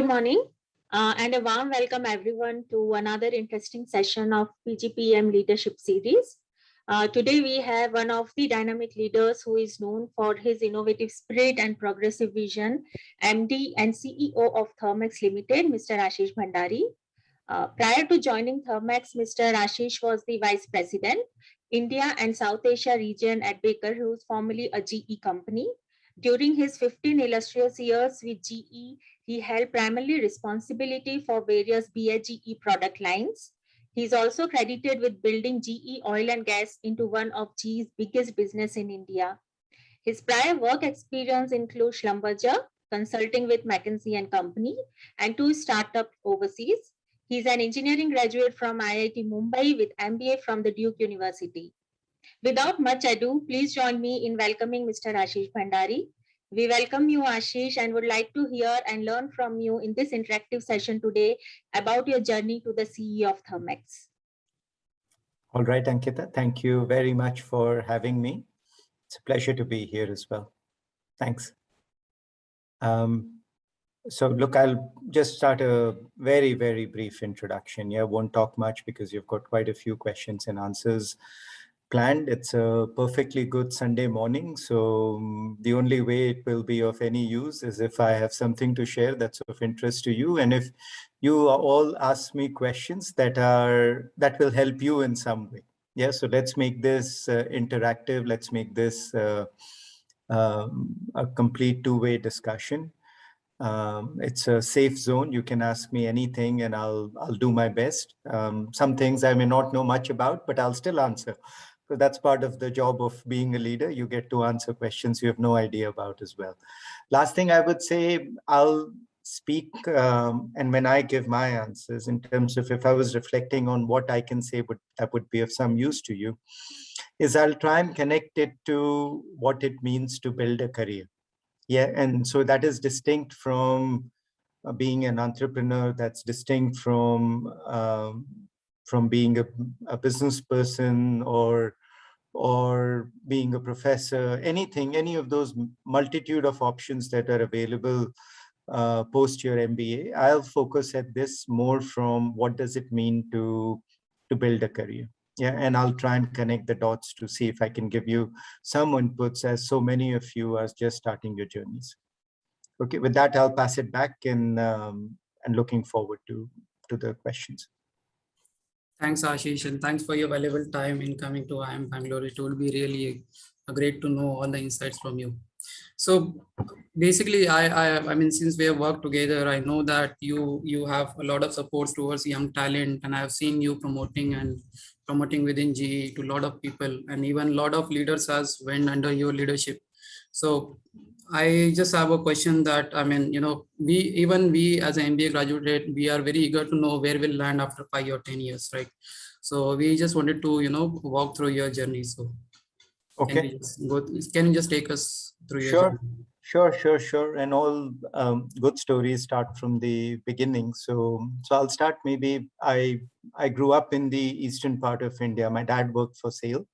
morning and a warm welcome everyone to another interesting session of PGPM Leadership Series. Today we have one of the dynamic leaders who is known for his innovative spirit and progressive vision, MD and CEO of Thermax Limited, Mr. Ashish Bhandari. Prior to joining Thermax, Mr. Ashish was the Vice President, India and South Asia region at Baker Hughes, formerly a GE company. During his 15 illustrious years with GE, he held primarily responsibility for various BHGE product lines. He is also credited with building GE Oil and Gas into one of GE's biggest business in India. His prior work experience includes Schlumberger, consulting with McKinsey and Company, and 2 startups overseas. He is an engineering graduate from IIT Mumbai with MBA from the Duke University. Without much ado, please join me in welcoming Mr. Ashish Bhandari. We welcome you, Ashish, and would like to hear and learn from you in this interactive session today about your journey to the CEO of Thermax. All right, Ankita, thank you very much for having me. It's a pleasure to be here as well. Thanks. So look, I'll just start a very, very brief introduction. Yeah, won't talk much because you've got quite a few questions and answers planned. It's a perfectly good Sunday morning. So the only way it will be of any use is if I have something to share that's of interest to you. And if you all ask me questions that will help you in some way. Yeah, so let's make this interactive. Let's make this a complete two-way discussion. It's a safe zone. You can ask me anything and I'll do my best. Some things I may not know much about, but I'll still answer. So that's part of the job of being a leader. You get to answer questions you have no idea about as well. Last thing I would say, I'll speak and when I give my answers in terms of if I was reflecting on what I can say that would be of some use to you, is I'll try and connect it to what it means to build a career. Yeah, and so that is distinct from being an entrepreneur. That's distinct from being a business person or being a professor. Any of those multitude of options that are available post your MBA. I'll focus at this more from what does it mean to build a career. Yeah, and I'll try and connect the dots to see if I can give you some inputs as so many of you are just starting your journeys. Okay, with that, I'll pass it back and looking forward to the questions. Thanks, Ashish, and thanks for your valuable time in coming to IIM Bangalore. It will be really great to know all the insights from you. So basically, I mean, since we have worked together, I know that you have a lot of support towards young talent, and I have seen you promoting within GE to a lot of people, and even a lot of leaders has went under your leadership. So I just have a question that, I mean, you know, we as an MBA graduate, we are very eager to know where we'll land after 5 or 10 years, right? So we just wanted to, you know, walk through your journey. So okay, can you just take us through your journey? Sure. And all good stories start from the beginning. So I'll start. Maybe I grew up in the eastern part of India. My dad worked for SAIL.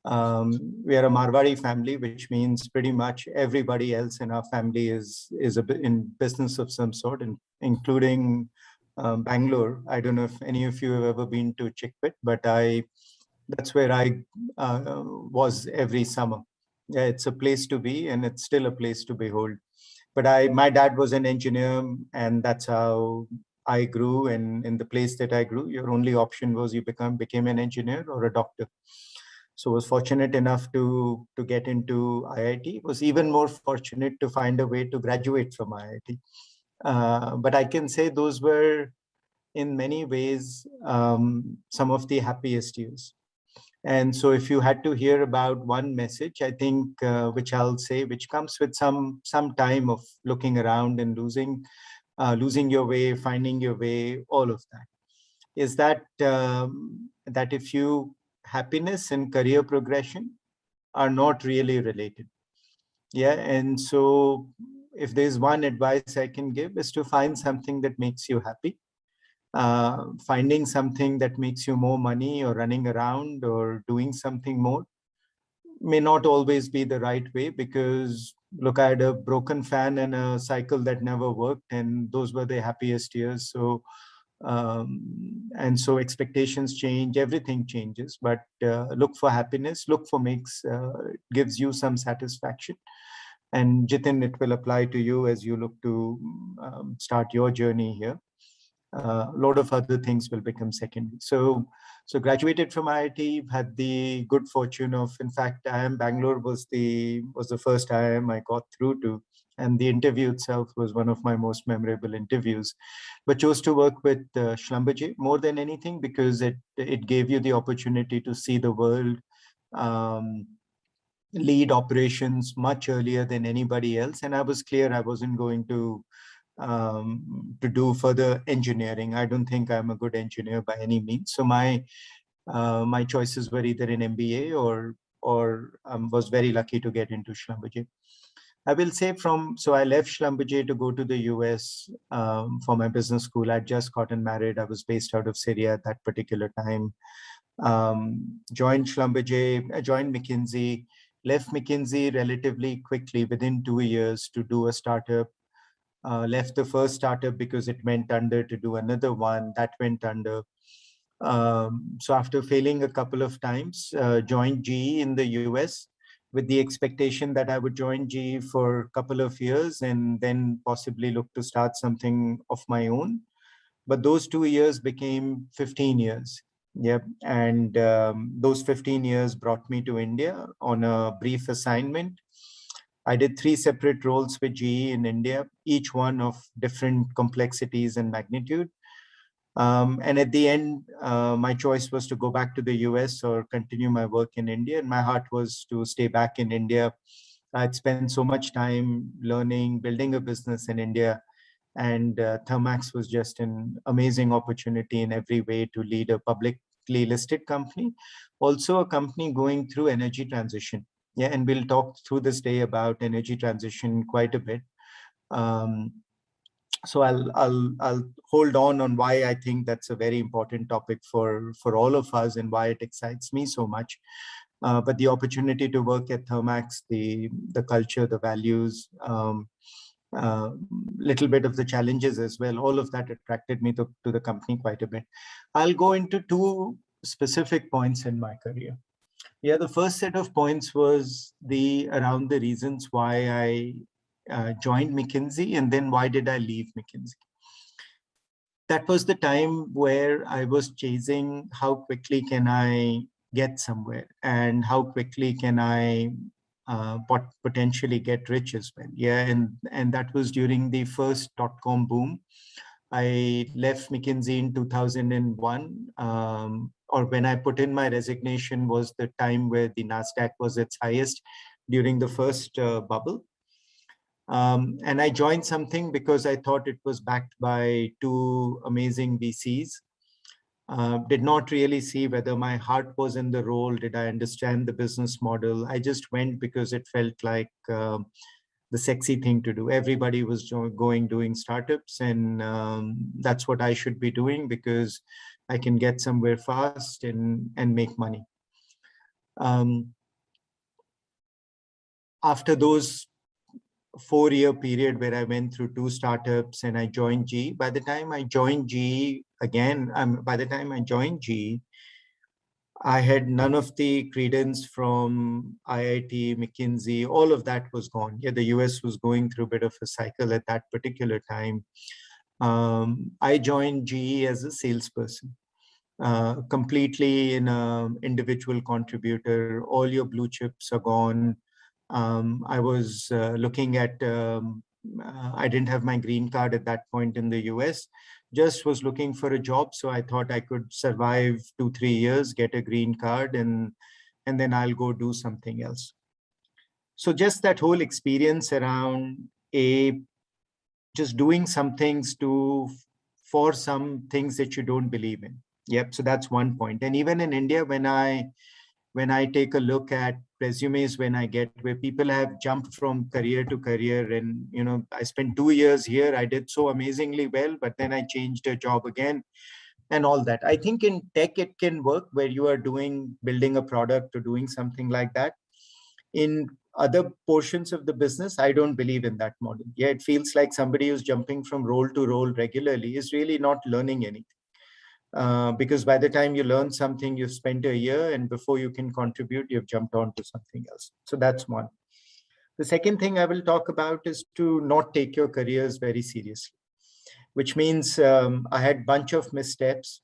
We are a Marwari family, which means pretty much everybody else in our family is in business of some sort, including Bangalore. I don't know if any of you have ever been to Chickpit, but that's where I was every summer. Yeah, it's a place to be, and it's still a place to behold. But my dad was an engineer, and that's how I grew. And in the place that I grew, your only option was you became an engineer or a doctor. So I was fortunate enough to get into IIT. Was even more fortunate to find a way to graduate from IIT. But I can say those were, in many ways, some of the happiest years. And so if you had to hear about one message, I think, which I'll say, which comes with some time of looking around and losing your way, finding your way, all of that, is that that if you happiness and career progression are not really related. Yeah, and so if there's one advice I can give is to find something that makes you happy. Finding something that makes you more money or running around or doing something more may not always be the right way, because look, I had a broken fan and a cycle that never worked, and those were the happiest years. So and so expectations change, everything changes, but look for happiness, look for makes gives you some satisfaction. And Jitin, it will apply to you as you look to start your journey here. A lot of other things will become secondary. So graduated from IIT, had the good fortune of, in fact, IIM Bangalore was the first IIM I got through to, and the interview itself was one of my most memorable interviews. But chose to work with Schlumberger more than anything because it gave you the opportunity to see the world, lead operations much earlier than anybody else, and I was clear I wasn't going to do further engineering. I don't think I'm a good engineer by any means. So my choices were either in MBA or was very lucky to get into Schlumberger. I will say so I left Schlumberger to go to the US for my business school. I'd just gotten married. I was based out of Syria at that particular time. Joined Schlumberger, joined McKinsey, left McKinsey relatively quickly within 2 years to do a startup. Left the first startup because it went under to do another one that went under. So after failing a couple of times, joined GE in the US with the expectation that I would join GE for a couple of years and then possibly look to start something of my own. But those 2 years became 15 years. Yep. And those 15 years brought me to India on a brief assignment. I did 3 separate roles with GE in India, each one of different complexities and magnitude. And at the end, my choice was to go back to the US or continue my work in India. And my heart was to stay back in India. I'd spent so much time learning, building a business in India. And Thermax was just an amazing opportunity in every way to lead a publicly listed company, also a company going through energy transition. Yeah, and we'll talk through this day about energy transition quite a bit. So I'll hold on why I think that's a very important topic for all of us and why it excites me so much. But the opportunity to work at Thermax, the culture, the values, little bit of the challenges as well, all of that attracted me to the company quite a bit. I'll go into 2 specific points in my career. Yeah, the first set of points was around the reasons why I joined McKinsey, and then why did I leave McKinsey. That was the time where I was chasing how quickly can I get somewhere and how quickly can I potentially get rich as well. Yeah, and that was during the first .com boom. I left McKinsey in 2001, or when I put in my resignation was the time where the NASDAQ was its highest during the first bubble. And I joined something because I thought it was backed by 2 amazing VCs. Did not really see whether my heart was in the role. Did I understand the business model? I just went because it felt like the sexy thing to do. Everybody was doing startups, and that's what I should be doing because I can get somewhere fast and make money. After those 4-year period where I went through 2 startups and I joined GE, by the time I joined GE again, I had none of the credence from IIT, McKinsey, all of that was gone. Yeah, the US was going through a bit of a cycle at that particular time. I joined GE as a salesperson, completely in an individual contributor. All your blue chips are gone. I was looking at, I didn't have my green card at that point in the US, just was looking for a job. So I thought I could survive 2-3 years, get a green card, and then I'll go do something else. So just that whole experience around just doing some things for some things that you don't believe in. Yep. So that's one point. And even in India, when I take a look at resumes, when I get where people have jumped from career to career, and I spent 2 years here, I did so amazingly well, but then I changed a job again and all that. I think in tech it can work where you are building a product or doing something like that. In other portions of the business, I don't believe in that model. Yeah, it feels like somebody who's jumping from role to role regularly is really not learning anything. Because by the time you learn something, you've spent a year, and before you can contribute, you've jumped on to something else. So that's one. The second thing I will talk about is to not take your careers very seriously, which means I had a bunch of missteps,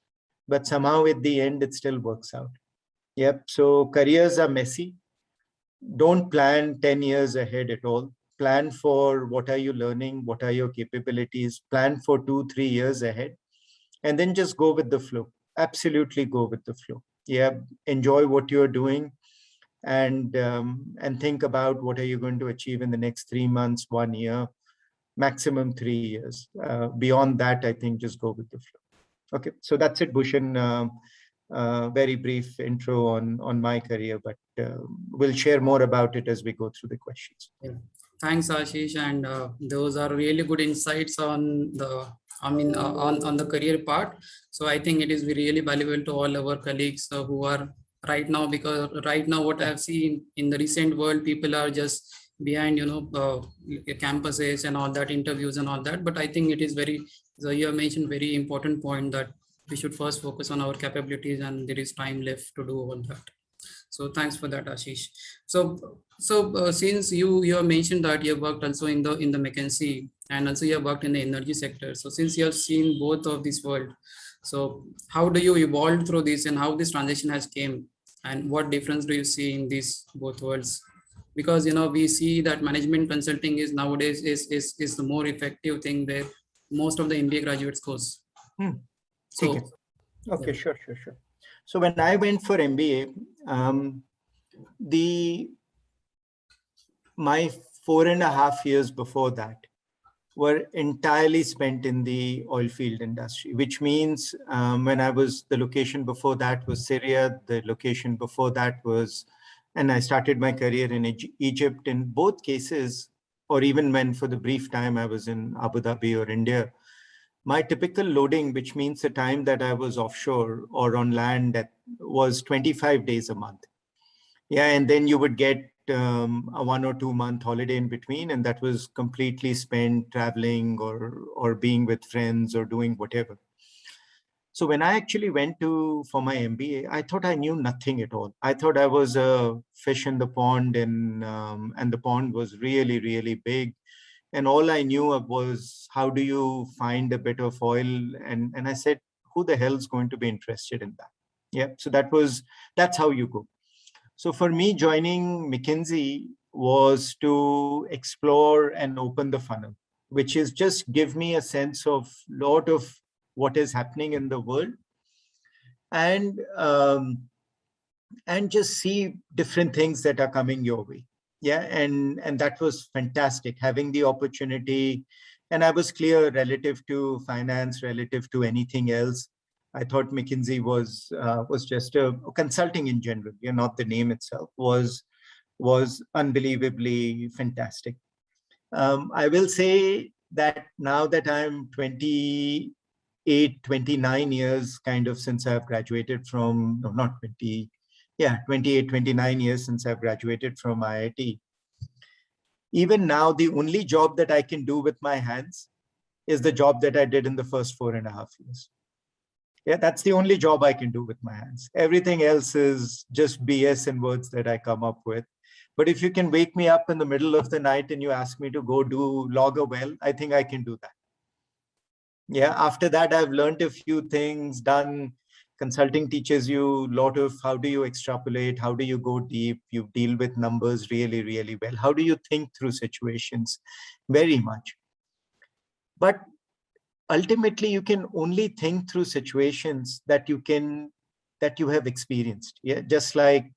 but somehow at the end, it still works out. Yep. So careers are messy. Don't plan 10 years ahead at all. Plan for what are you learning, what are your capabilities, plan for 2-3 years ahead, and then just go with the flow. Absolutely go with the flow. Yeah, enjoy what you're doing, and think about what are you going to achieve in the next 3 months, 1 year, maximum 3 years. Beyond that, I think just go with the flow. Okay, so that's it, Bhushan. Very brief intro on my career, but we'll share more about it as we go through the questions. Yeah. Thanks, Ashish, and those are really good insights on the, on the career part. So I think it is really valuable to all our colleagues who are right now, because right now what I have seen in the recent world, people are just behind, campuses and all that, interviews and all that. But I think it is very, so you have mentioned very important point that we should first focus on our capabilities, and there is time left to do all that. So thanks for that, Ashish. So since you have mentioned that you have worked also in the McKinsey, and also you have worked in the energy sector. So since you have seen both of this world, so how do you evolve through this, and how this transition has came, and what difference do you see in these both worlds? Because we see that management consulting is nowadays is the more effective thing where most of the MBA graduates goes. So okay, sure. So when I went for MBA, my 4.5 years before that were entirely spent in the oil field industry, which means when the location before that was Syria, the location before that was, and I started my career in Egypt. In both cases, or even when for the brief time I was in Abu Dhabi or India, my typical loading, which means the time that I was offshore or on land, that was 25 days a month. Yeah, and then you would get a 1 or 2 month holiday in between, and that was completely spent traveling or being with friends or doing whatever. So when I actually went for my MBA, I thought I knew nothing at all. I thought I was a fish in the pond, and the pond was really, really big. And all I knew was, how do you find a bit of oil? And I said, who the hell is going to be interested in that? Yeah, so that's how you go. So for me, joining McKinsey was to explore and open the funnel, which is just give me a sense of lot of what is happening in the world, and just see different things that are coming your way. Yeah, and that was fantastic, having the opportunity. And I was clear relative to finance, relative to anything else. I thought McKinsey was just a consulting in general, not the name itself, was unbelievably fantastic. I will say that now that I'm 28, 29 years kind of since I've graduated from, no, not 20, yeah, 28, 29 years since I've graduated from IIT. Even now, the only job that I can do with my hands is the job that I did in the first 4.5 years. Yeah, that's the only job I can do with my hands. Everything else is just BS and words that I come up with. But if you can wake me up in the middle of the night and you ask me to go log a well, I think I can do that. Yeah, after that, I've learned a few things, done. Consulting teaches you a lot of how do you extrapolate, how do you go deep, you deal with numbers really, really well. How do you think through situations? Very much. But ultimately, you can only think through situations that you have experienced. Yeah, just like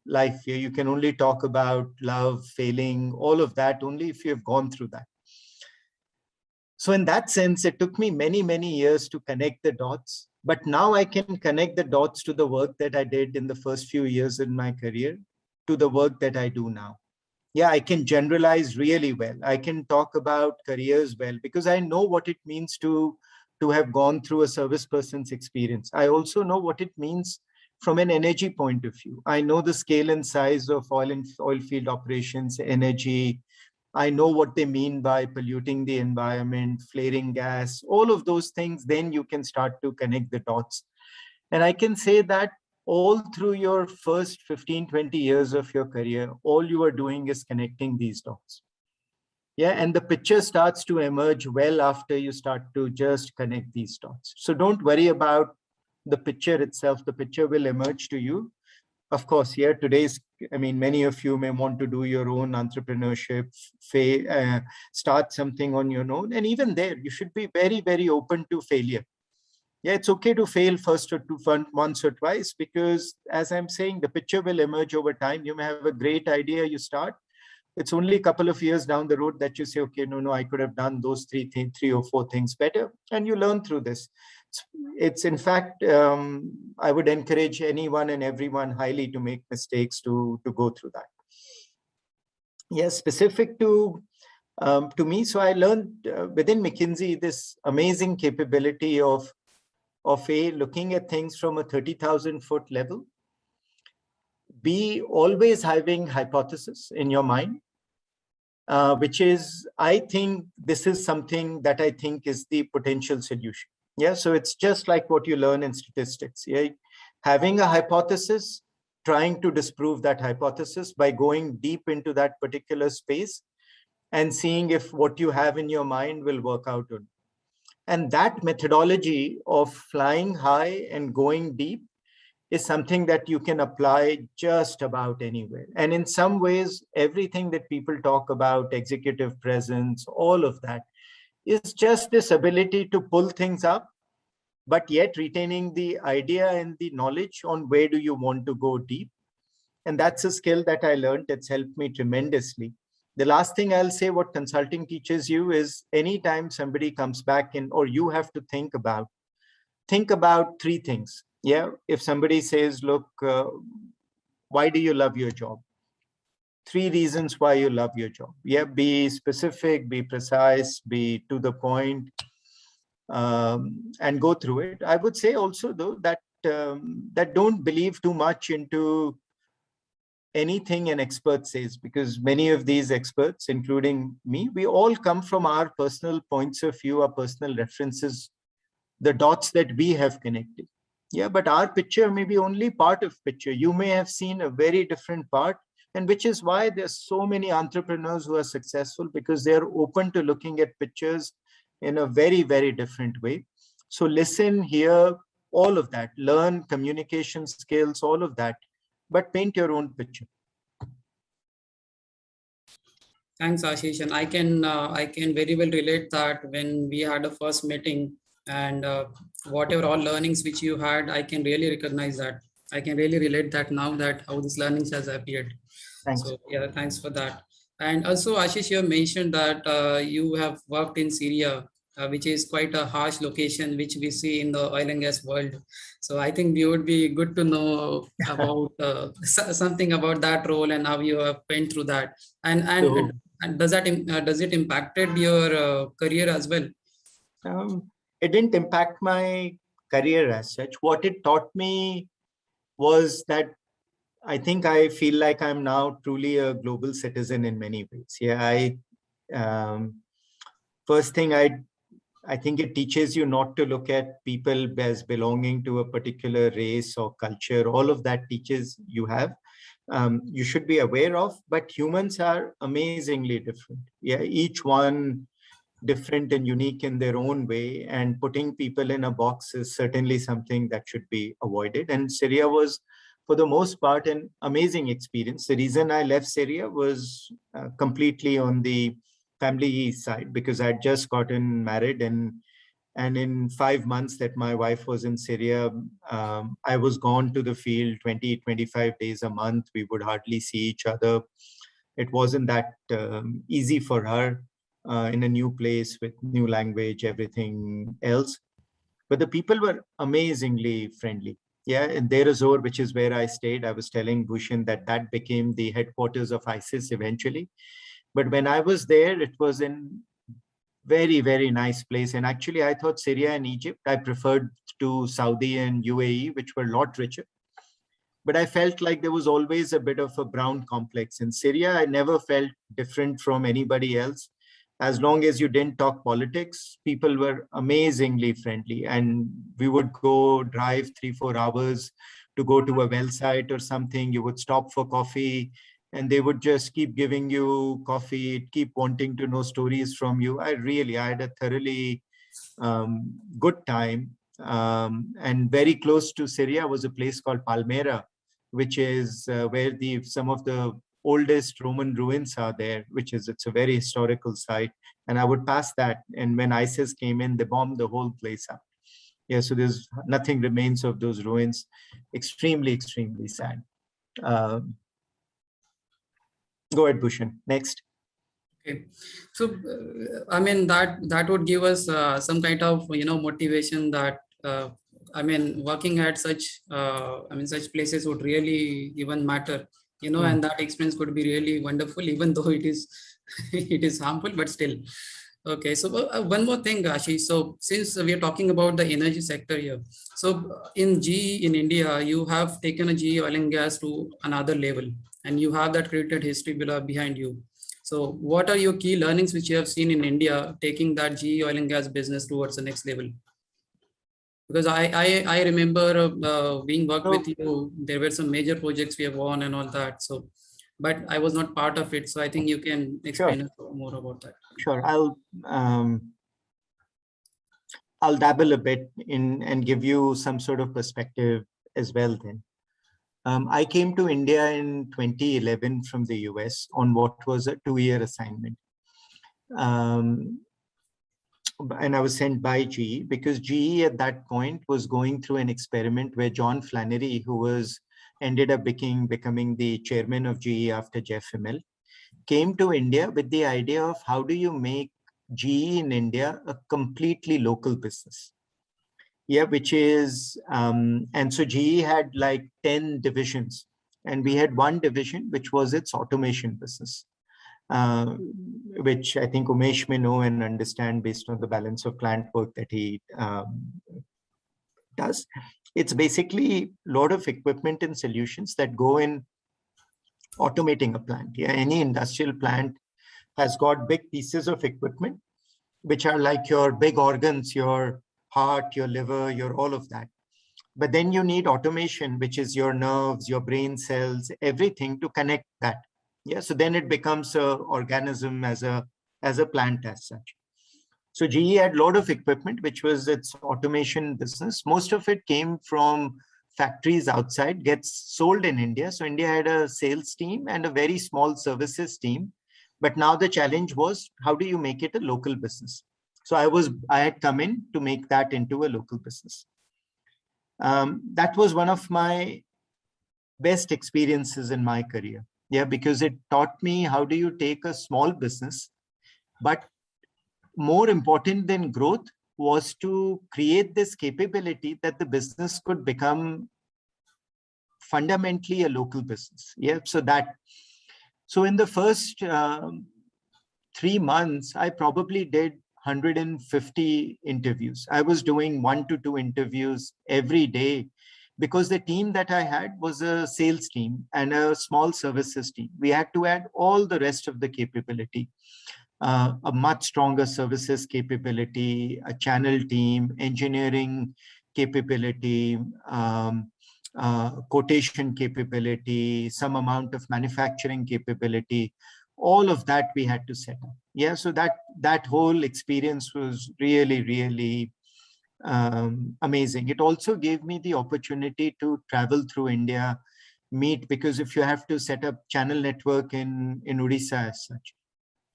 life. Yeah, you can only talk about love, failing, all of that only if you have gone through that. So in that sense, it took me many, many years to connect the dots. But now I can connect the dots to the work that I did in the first few years in my career to the work that I do now. Yeah, I can generalize really well. I can talk about careers well because I know what it means to have gone through a service person's experience. I also know what it means from an energy point of view. I know the scale and size of oil field operations, energy. I know what they mean by polluting the environment, flaring gas, all of those things. Then you can start to connect the dots. And I can say that all through your first 15, 20 years of your career, all you are doing is connecting these dots. Yeah, and the picture starts to emerge well after you start to just connect these dots. So don't worry about the picture itself. The picture will emerge to you. Of course, yeah, many of you may want to do your own entrepreneurship, start something on your own. And even there, you should be very, very open to failure. Yeah, it's okay to fail once or twice, because as I'm saying, the picture will emerge over time. You may have a great idea, you start. It's only a couple of years down the road that you say, okay, no, I could have done those three or four things better. And you learn through this. It's in fact, I would encourage anyone and everyone highly to make mistakes, to go through that. Yes, specific to me. So I learned within McKinsey this amazing capability of looking at things from a 30,000 foot level. Be always having hypothesis in your mind, which is, I think this is something that I think is the potential solution. Yeah, so it's just like what you learn in statistics. Yeah, having a hypothesis, trying to disprove that hypothesis by going deep into that particular space and seeing if what you have in your mind will work out or not. And that methodology of flying high and going deep is something that you can apply just about anywhere. And in some ways, everything that people talk about, executive presence, all of that, is just this ability to pull things up, but yet retaining the idea and the knowledge on where do you want to go deep. And that's a skill that I learned. It's helped me tremendously. The last thing I'll say, what consulting teaches you is, anytime somebody comes back in, or you have to think about three things. Yeah, if somebody says, look, why do you love your job? 3 reasons why you love your job. Yeah, be specific, be precise, be to the point, and go through it. I would say also, though, that that don't believe too much into anything an expert says, because many of these experts, including me, we all come from our personal points of view, our personal references, the dots that we have connected. Yeah, but our picture may be only part of picture. You may have seen a very different part, and which is why there's so many entrepreneurs who are successful, because they're open to looking at pictures in a very, very different way. So listen, hear, all of that, learn communication skills, all of that, but paint your own picture. Thanks, Ashish. And I can very well relate that when we had a first meeting, and whatever all learnings which you had, I can really recognize that. I can really relate that now, that how this learnings has appeared. Thanks. So yeah, thanks for that. And also, Ashish, you mentioned that you have worked in Syria, which is quite a harsh location, which we see in the oil and gas world. So I think it would be good to know about something about that role and how you have went through that. And does it impacted your career as well? It didn't impact my career as such. What it taught me was that I think I feel like I'm now truly a global citizen in many ways. Yeah, first thing, I think it teaches you not to look at people as belonging to a particular race or culture. All of that teaches you should be aware of, but humans are amazingly different. Yeah, each one different and unique in their own way, and putting people in a box is certainly something that should be avoided. And Syria was, for the most part, an amazing experience. The reason I left Syria was completely on the family side, because I'd just gotten married, and in 5 months that my wife was in Syria, I was gone to the field 20, 25 days a month. We would hardly see each other. It wasn't that easy for her in a new place with new language, everything else. But the people were amazingly friendly. Yeah, in Deir ez-Zor, which is where I stayed, I was telling Bhushan that became the headquarters of ISIS eventually. But when I was there, it was in very, very nice place. And actually, I thought Syria and Egypt, I preferred to Saudi and UAE, which were a lot richer. but I felt like there was always a bit of a brown complex. In Syria, I never felt different from anybody else. As long as you didn't talk politics, people were amazingly friendly. And we would go drive 3-4 hours to go to a well site or something. You would stop for coffee and they would just keep giving you coffee, keep wanting to know stories from you. I had a thoroughly good time. And very close to Syria was a place called Palmyra, which is where some of the oldest Roman ruins are there, it's a very historical site. And I would pass that. And when ISIS came in, they bombed the whole place up. Yeah, so there's nothing remains of those ruins. Extremely, extremely sad. Go ahead, Bhushan. Next. Okay, so I mean that would give us some kind of motivation that working at such such places would really even matter, and that experience could be really wonderful, even though it is it is harmful, but still. Okay, so one more thing, Ashish. So since we are talking about the energy sector here, so in GE in India, you have taken a GE oil and gas to another level, and you have that created history behind you. So what are your key learnings which you have seen in India taking that GE oil and gas business towards the next level? Because I remember being worked with you, there were some major projects we have won and all that. So, but I was not part of it. So I think you can explain more about that. Sure, I'll dabble a bit in and give you some sort of perspective as well then. I came to India in 2011 from the US on what was a 2-year assignment. And I was sent by GE because GE at that point was going through an experiment where John Flannery, who ended up becoming the chairman of GE after Jeff Immelt, came to India with the idea of how do you make GE in India a completely local business. Yeah, which is, and so GE had like 10 divisions, and we had one division, which was its automation business, which I think Umesh may know and understand based on the balance of plant work that he does. It's basically a lot of equipment and solutions that go in automating a plant. Yeah, any industrial plant has got big pieces of equipment, which are like your big organs, your heart, your liver, your all of that. But then you need automation, which is your nerves, your brain cells, everything to connect that. Yeah, so then it becomes an organism as a plant as such. So GE had a lot of equipment, which was its automation business. Most of it came from factories outside, gets sold in India. So India had a sales team and a very small services team. But now the challenge was, how do you make it a local business? So I had come in to make that into a local business. That was one of my best experiences in my career. Yeah, because it taught me how do you take a small business, but more important than growth was to create this capability that the business could become fundamentally a local business. Yeah, so in the first 3 months, I probably did 150 interviews. I was doing 1 to 2 interviews every day because the team that I had was a sales team and a small services team. We had to add all the rest of the capability, a much stronger services capability, a channel team, engineering capability, quotation capability, some amount of manufacturing capability. All of that we had to set up. Yeah, so that whole experience was really, really amazing. It also gave me the opportunity to travel through India, meet, because if you have to set up channel network in Odisha as such,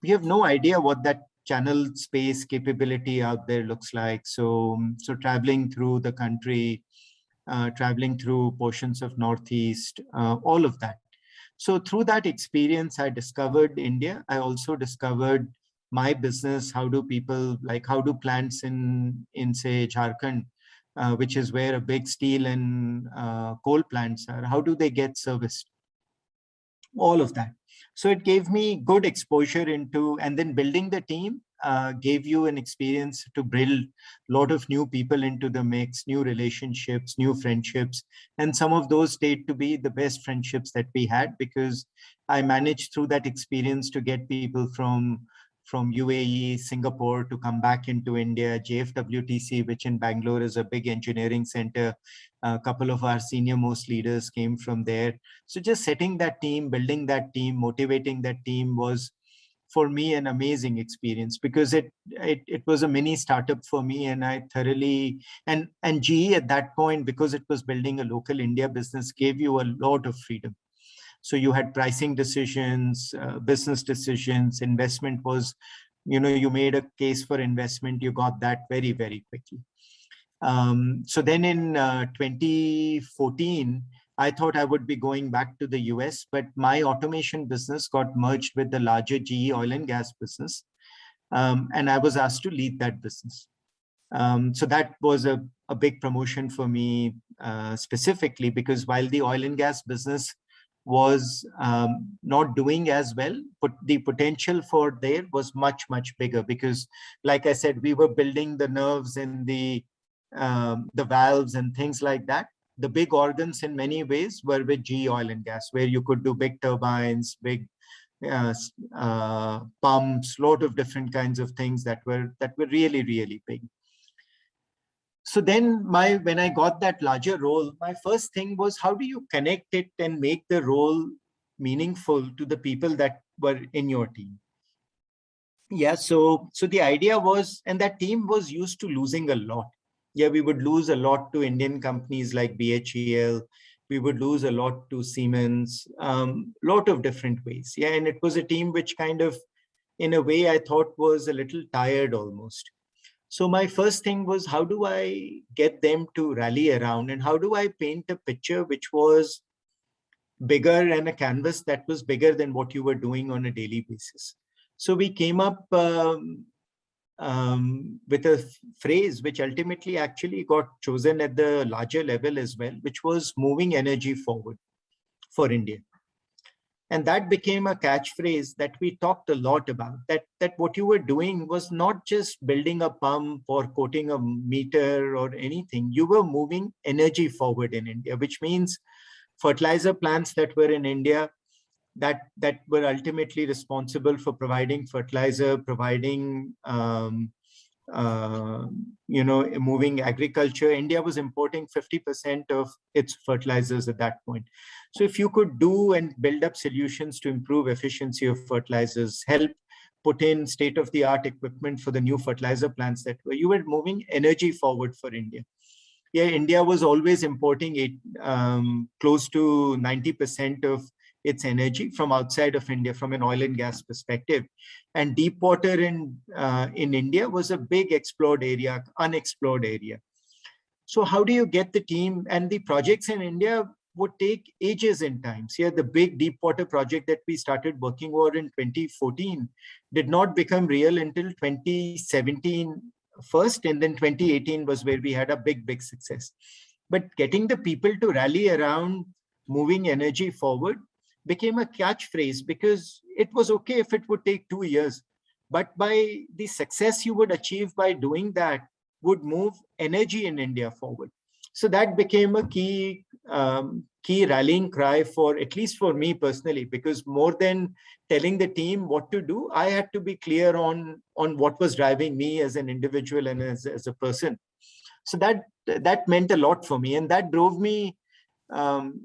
we have no idea what that channel space capability out there looks like. So traveling through the country, traveling through portions of Northeast, all of that. So through that experience, I discovered India. I also discovered my business. How do plants in say Jharkhand, which is where a big steel and coal plants are, how do they get serviced? All of that. So it gave me good exposure into, and then building the team. gave you an experience to build a lot of new people into the mix, new relationships, new friendships. And some of those stayed to be the best friendships that we had, because I managed through that experience to get people from UAE, Singapore to come back into India, JFWTC, which in Bangalore is a big engineering center. A couple of our senior most leaders came from there. So just setting that team, building that team, motivating that team was for me an amazing experience, because it was a mini startup for me, and I thoroughly, and GE at that point, because it was building a local India business, gave you a lot of freedom. So you had pricing decisions, business decisions, investment was, you made a case for investment, you got that very, very quickly. So then in 2014, I thought I would be going back to the US, but my automation business got merged with the larger GE oil and gas business. And I was asked to lead that business. So that was a big promotion for me, specifically because while the oil and gas business was not doing as well, but the potential for there was much, much bigger, because like I said, we were building the nerves and the valves and things like that. The big organs in many ways were with GE oil and gas, where you could do big turbines, big pumps, lot of different kinds of things that were really, really big. So then when I got that larger role, my first thing was, how do you connect it and make the role meaningful to the people that were in your team? Yeah, so the idea was, and that team was used to losing a lot. Yeah, we would lose a lot to Indian companies like BHEL. We would lose a lot to Siemens, lot of different ways. Yeah, and it was a team which kind of, in a way, I thought was a little tired almost. So my first thing was, how do I get them to rally around, and how do I paint a picture which was bigger and a canvas that was bigger than what you were doing on a daily basis? So we came up with a phrase which ultimately actually got chosen at the larger level as well, which was moving energy forward for India. And that became a catchphrase that we talked a lot about, that what you were doing was not just building a pump or quoting a meter or anything. You were moving energy forward in India, which means fertilizer plants that were in India that were ultimately responsible for providing fertilizer, providing moving agriculture. India was importing 50% of its fertilizers at that point. So if you could do and build up solutions to improve efficiency of fertilizers, help put in state-of-the-art equipment for the new fertilizer plants that you were moving energy forward for India. Yeah, India was always importing close to 90% of its energy from outside of India, from an oil and gas perspective. And deep water in India was a big explored area, unexplored area. So how do you get the team? And the projects in India would take ages in time. So yeah, the big deep water project that we started working on in 2014 did not become real until 2017 first, and then 2018 was where we had a big success. But getting the people to rally around moving energy forward became a catchphrase, because it was okay if it would take 2 years, but by the success you would achieve by doing that would move energy in India forward. So that became a key rallying cry, for at least for me personally, because more than telling the team what to do, I had to be clear on what was driving me as an individual and as a person. So that meant a lot for me, and that drove me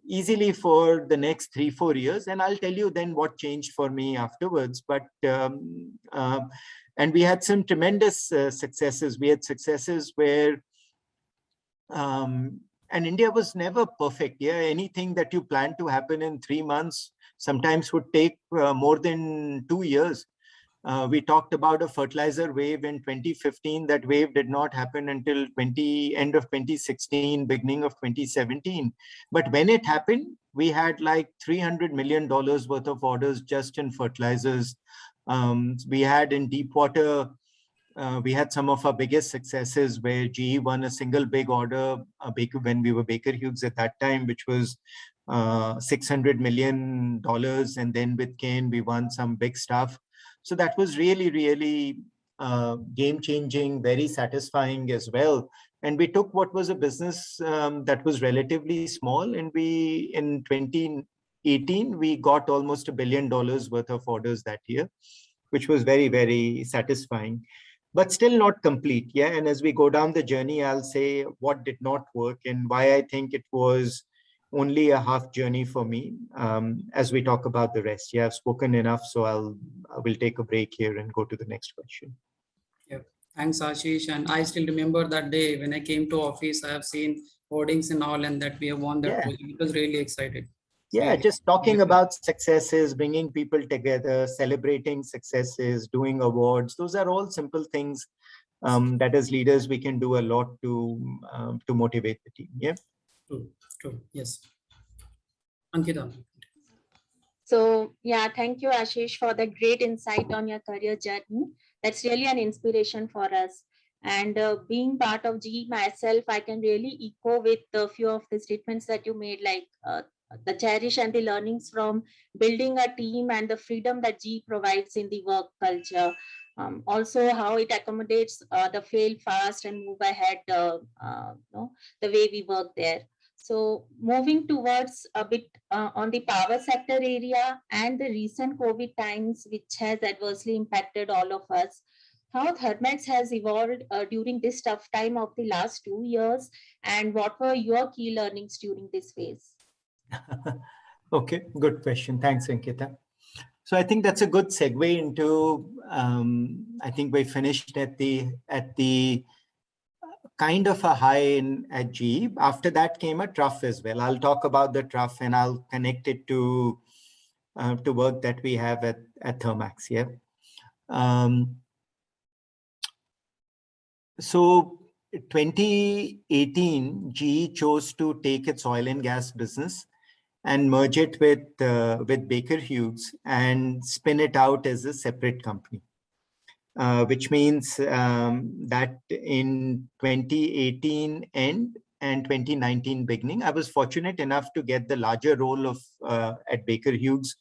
easily for the next 3-4 years. And I'll tell you then what changed for me afterwards. But and we had some tremendous successes. We had successes where and India was never perfect. Yeah, anything that you plan to happen in 3 months sometimes would take more than 2 years. We talked about a fertilizer wave in 2015. That wave did not happen until end of 2016, beginning of 2017. But when it happened, we had like $300 million worth of orders just in fertilizers. We had in deep water, we had some of our biggest successes where GE won a single big order when we were Baker Hughes at that time, which was $600 million. And then with Kane, we won some big stuff. So that was really, really game-changing, very satisfying as well. And we took what was a business that was relatively small, and we, in 2018, we got almost $1 billion worth of orders that year, which was very, very satisfying, but still not complete. Yeah. And as we go down the journey, I'll say what did not work and why I think it was only a half journey for me, as we talk about the rest. Yeah, I've spoken enough, so I will take a break here and go to the next question. Yeah. Thanks, Ashish. And I still remember that day when I came to office, I have seen hoardings and all, and that we have won that project. It was really excited. Yeah, just talking about successes, bringing people together, celebrating successes, doing awards. Those are all simple things that as leaders we can do a lot to motivate the team. Yeah. True. Yes. Ankita. So yeah, thank you, Ashish, for the great insight on your career journey. That's really an inspiration for us. And being part of GE myself, I can really echo with a few of the statements that you made, like the cherish and the learnings from building a team and the freedom that GE provides in the work culture. Also, how it accommodates the fail fast and move ahead, the way we work there. So moving towards a bit on the power sector area and the recent COVID times, which has adversely impacted all of us, how Thermax has evolved during this tough time of the last 2 years, and what were your key learnings during this phase? Okay, good question. Thanks, Ankita. So I think that's a good segue into, I think we finished at the kind of a high at GE. After that came a trough as well. I'll talk about the trough and I'll connect it to work that we have at Thermax. Yeah. So 2018, GE chose to take its oil and gas business and merge it with Baker Hughes and spin it out as a separate company. Which means that in 2018 end and 2019 beginning, I was fortunate enough to get the larger role of at Baker Hughes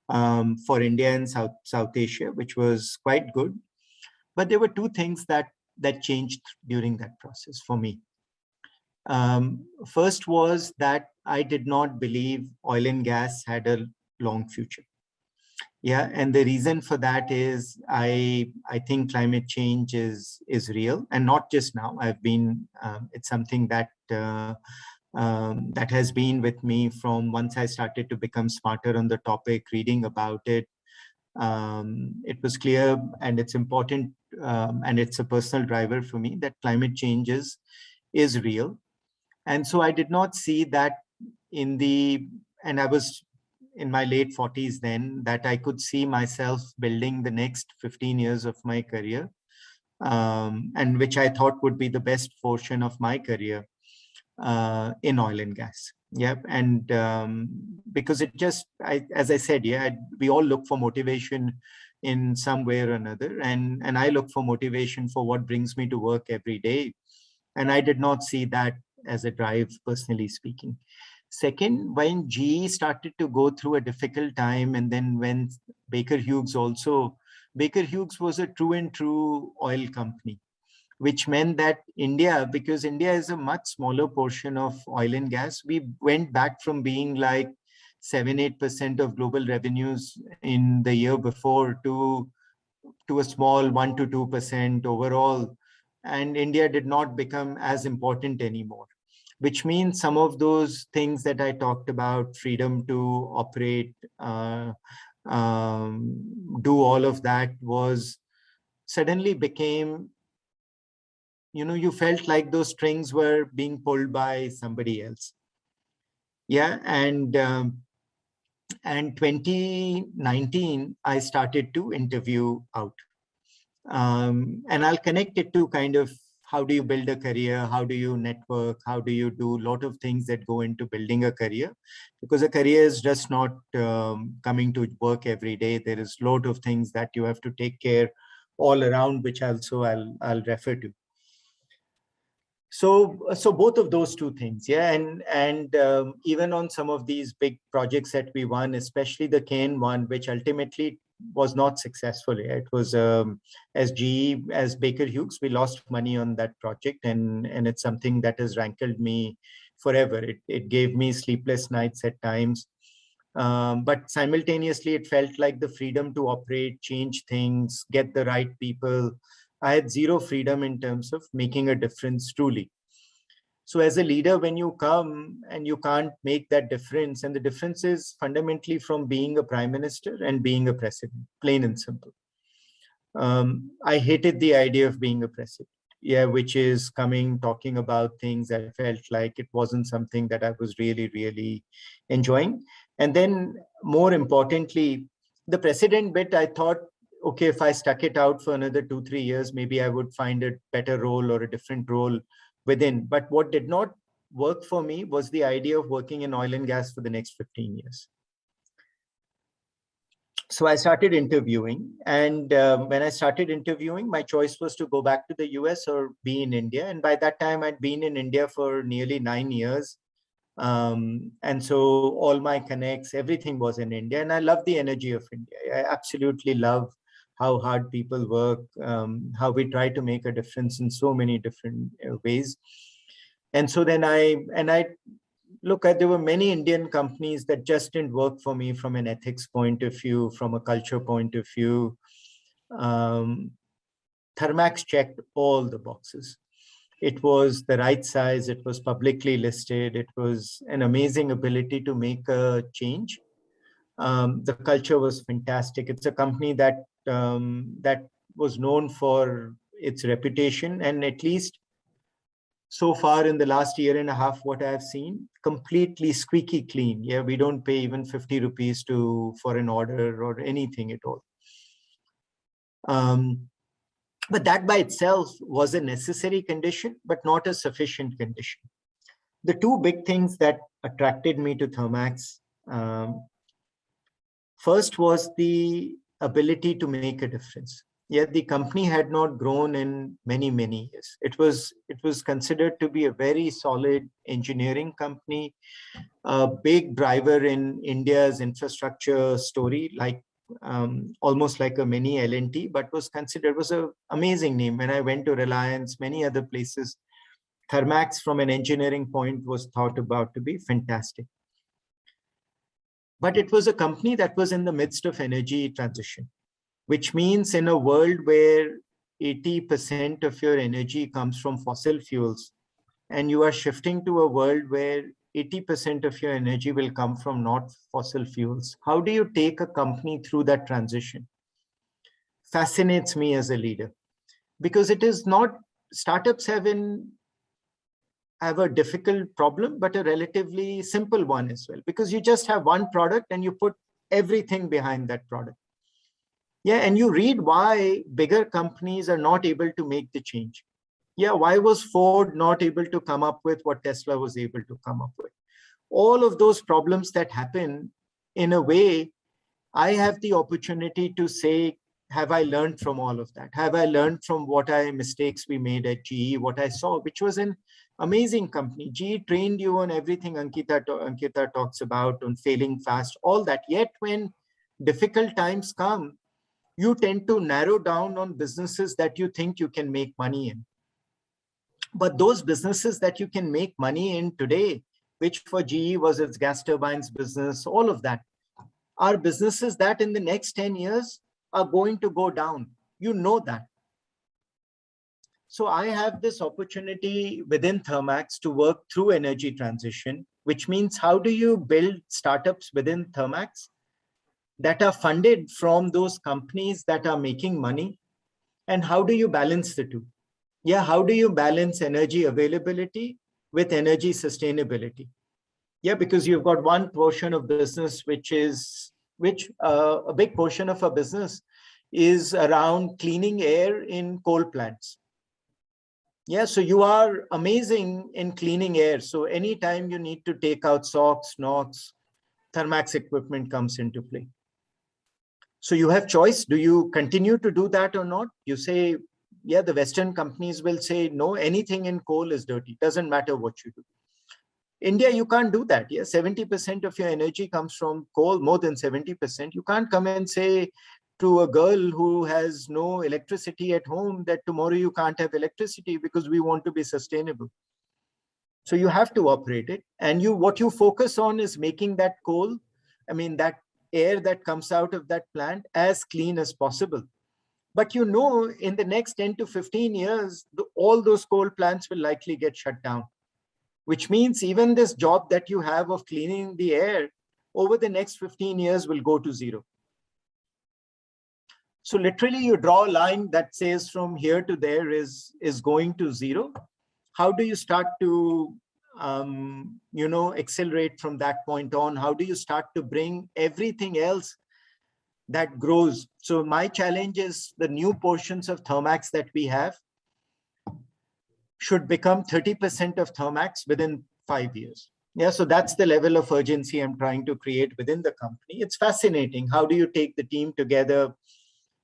for India and South Asia, which was quite good. But there were two things that changed during that process for me. First was that I did not believe oil and gas had a long future. Yeah, and the reason for that is I think climate change is real, and not just now. I've been it's something that that has been with me from once I started to become smarter on the topic, reading about it. It was clear, and it's important, and it's a personal driver for me that climate change is real, and so I did not see that and I was in my late 40s then, that I could see myself building the next 15 years of my career, and which I thought would be the best portion of my career in oil and gas. Yep. And because it just, as I said, yeah, we all look for motivation in some way or another. And I look for motivation for what brings me to work every day. And I did not see that as a drive, personally speaking. Second, when GE started to go through a difficult time, and then when Baker Hughes was a true and true oil company, which meant that India, because India is a much smaller portion of oil and gas, we went back from being like 7-8% of global revenues in the year before to a small 1 to 2% overall. And India did not become as important anymore, which means some of those things that I talked about, freedom to operate, do all of that, was suddenly became, you felt like those strings were being pulled by somebody else. Yeah. And 2019, I started to interview out. And I'll connect it to kind of how do you build a career? How do you network? How do you do a lot of things that go into building a career? Because a career is just not coming to work every day. There is a lot of things that you have to take care all around, which also I'll refer to. So both of those two things, yeah, and even on some of these big projects that we won, especially the Kane one, which ultimately was not successful. It was as GE, as Baker Hughes, we lost money on that project, and it's something that has rankled me forever. It gave me sleepless nights at times. But simultaneously, it felt like the freedom to operate, change things, get the right people. I had zero freedom in terms of making a difference truly. So as a leader, when you come and you can't make that difference, and the difference is fundamentally from being a prime minister and being a president, plain and simple. I hated the idea of being a president. Yeah, which is talking about things. I felt like it wasn't something that I was really, really enjoying. And then more importantly, the president bit, I thought, okay, if I stuck it out for another 2-3 years, maybe I would find a better role or a different role within. But what did not work for me was the idea of working in oil and gas for the next 15 years. So I started interviewing, and when I started interviewing, my choice was to go back to the US or be in India. And by that time, I'd been in India for nearly 9 years. And so all my connects, everything was in India. And I love the energy of India. I absolutely love how hard people work, how we try to make a difference in so many different ways. And so then there were many Indian companies that just didn't work for me from an ethics point of view, from a culture point of view. Thermax checked all the boxes. It was the right size. It was publicly listed. It was an amazing ability to make a change. The culture was fantastic. It's a company that was known for its reputation, and at least so far in the last year and a half, what I've seen, completely squeaky clean. Yeah, we don't pay even 50 rupees for an order or anything at all. But that by itself was a necessary condition, but not a sufficient condition. The two big things that attracted me to Thermax, first was the ability to make a difference. Yet the company had not grown in many, many years. It was considered to be a very solid engineering company, a big driver in India's infrastructure story, like almost like a mini L&T, but was an amazing name. When I went to Reliance, many other places, Thermax from an engineering point was thought about to be fantastic. But it was a company that was in the midst of energy transition, which means in a world where 80% of your energy comes from fossil fuels, and you are shifting to a world where 80% of your energy will come from not fossil fuels, how do you take a company through that transition? Fascinates me as a leader, because it is not, startups have a difficult problem, but a relatively simple one as well, because you just have one product and you put everything behind that product. Yeah, and you read why bigger companies are not able to make the change. Yeah, why was Ford not able to come up with what Tesla was able to come up with? All of those problems that happen, in a way, I have the opportunity to say, have I learned from all of that? Have I learned from mistakes we made at GE, what I saw, which was an amazing company. GE trained you on everything Ankita talks about, on failing fast, all that. Yet when difficult times come, you tend to narrow down on businesses that you think you can make money in. But those businesses that you can make money in today, which for GE was its gas turbines business, all of that, are businesses that in the next 10 years are going to go down. You know that. So I have this opportunity within Thermax to work through energy transition, which means how do you build startups within Thermax that are funded from those companies that are making money? And how do you balance the two? Yeah, how do you balance energy availability with energy sustainability? Yeah, because you've got one portion of business, a big portion of a business is around cleaning air in coal plants. Yeah, so you are amazing in cleaning air. So anytime you need to take out SOx, NOx, Thermax equipment comes into play. So you have choice. Do you continue to do that or not? You say, yeah, the Western companies will say, no, anything in coal is dirty. Doesn't matter what you do. India, you can't do that. Yeah, 70% of your energy comes from coal, more than 70%. You can't come and say to a girl who has no electricity at home that tomorrow you can't have electricity because we want to be sustainable. So you have to operate it. And what you focus on is making that coal, that air that comes out of that plant as clean as possible. But in the next 10 to 15 years, all those coal plants will likely get shut down, which means even this job that you have of cleaning the air over the next 15 years will go to zero. So literally you draw a line that says from here to there is going to zero. How do you start to, accelerate from that point on? How do you start to bring everything else that grows? So my challenge is the new portions of Thermax that we have should become 30% of Thermax within 5 years. Yeah, so that's the level of urgency I'm trying to create within the company. It's fascinating. How do you take the team together?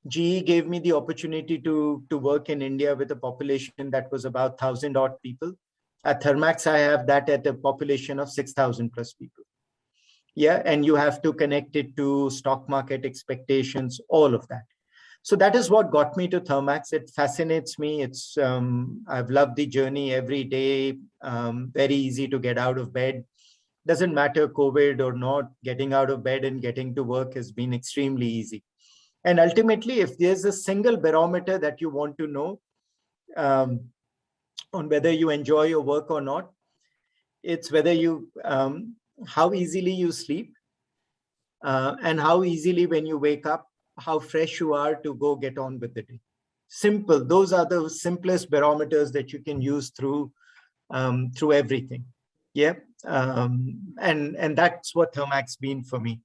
GE gave me the opportunity to work in India with a population that was about 1,000 odd people. At Thermax, I have that at a population of 6,000 plus people. Yeah, and you have to connect it to stock market expectations, all of that. So that is what got me to Thermax. It fascinates me. I've loved the journey every day. Very easy to get out of bed. Doesn't matter COVID or not, getting out of bed and getting to work has been extremely easy. And ultimately, if there's a single barometer that you want to know on whether you enjoy your work or not, it's whether how easily you sleep and how easily when you wake up, how fresh you are to go get on with the day. Simple. Those are the simplest barometers that you can use through everything. Yeah. And that's what Thermax been for me.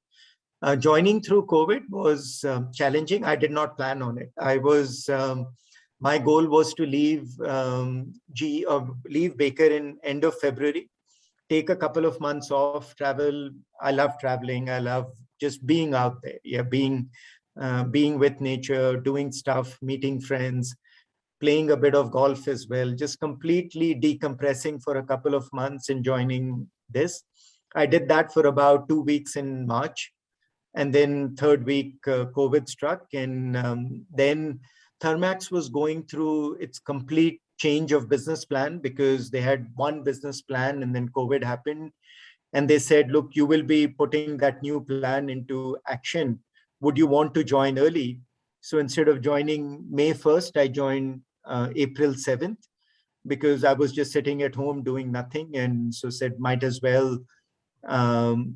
Joining through COVID was challenging. I did not plan on it. My goal was to leave leave Baker in end of February, take a couple of months off, travel. I love traveling. I love just being out there. Yeah, being with nature, doing stuff, meeting friends, playing a bit of golf as well, just completely decompressing for a couple of months and joining this. I did that for about 2 weeks in March. And then third week, COVID struck. And then Thermax was going through its complete change of business plan because they had one business plan and then COVID happened. And they said, look, you will be putting that new plan into action. Would you want to join early? So instead of joining May 1st, I joined April 7th because I was just sitting at home doing nothing. And so said, might as well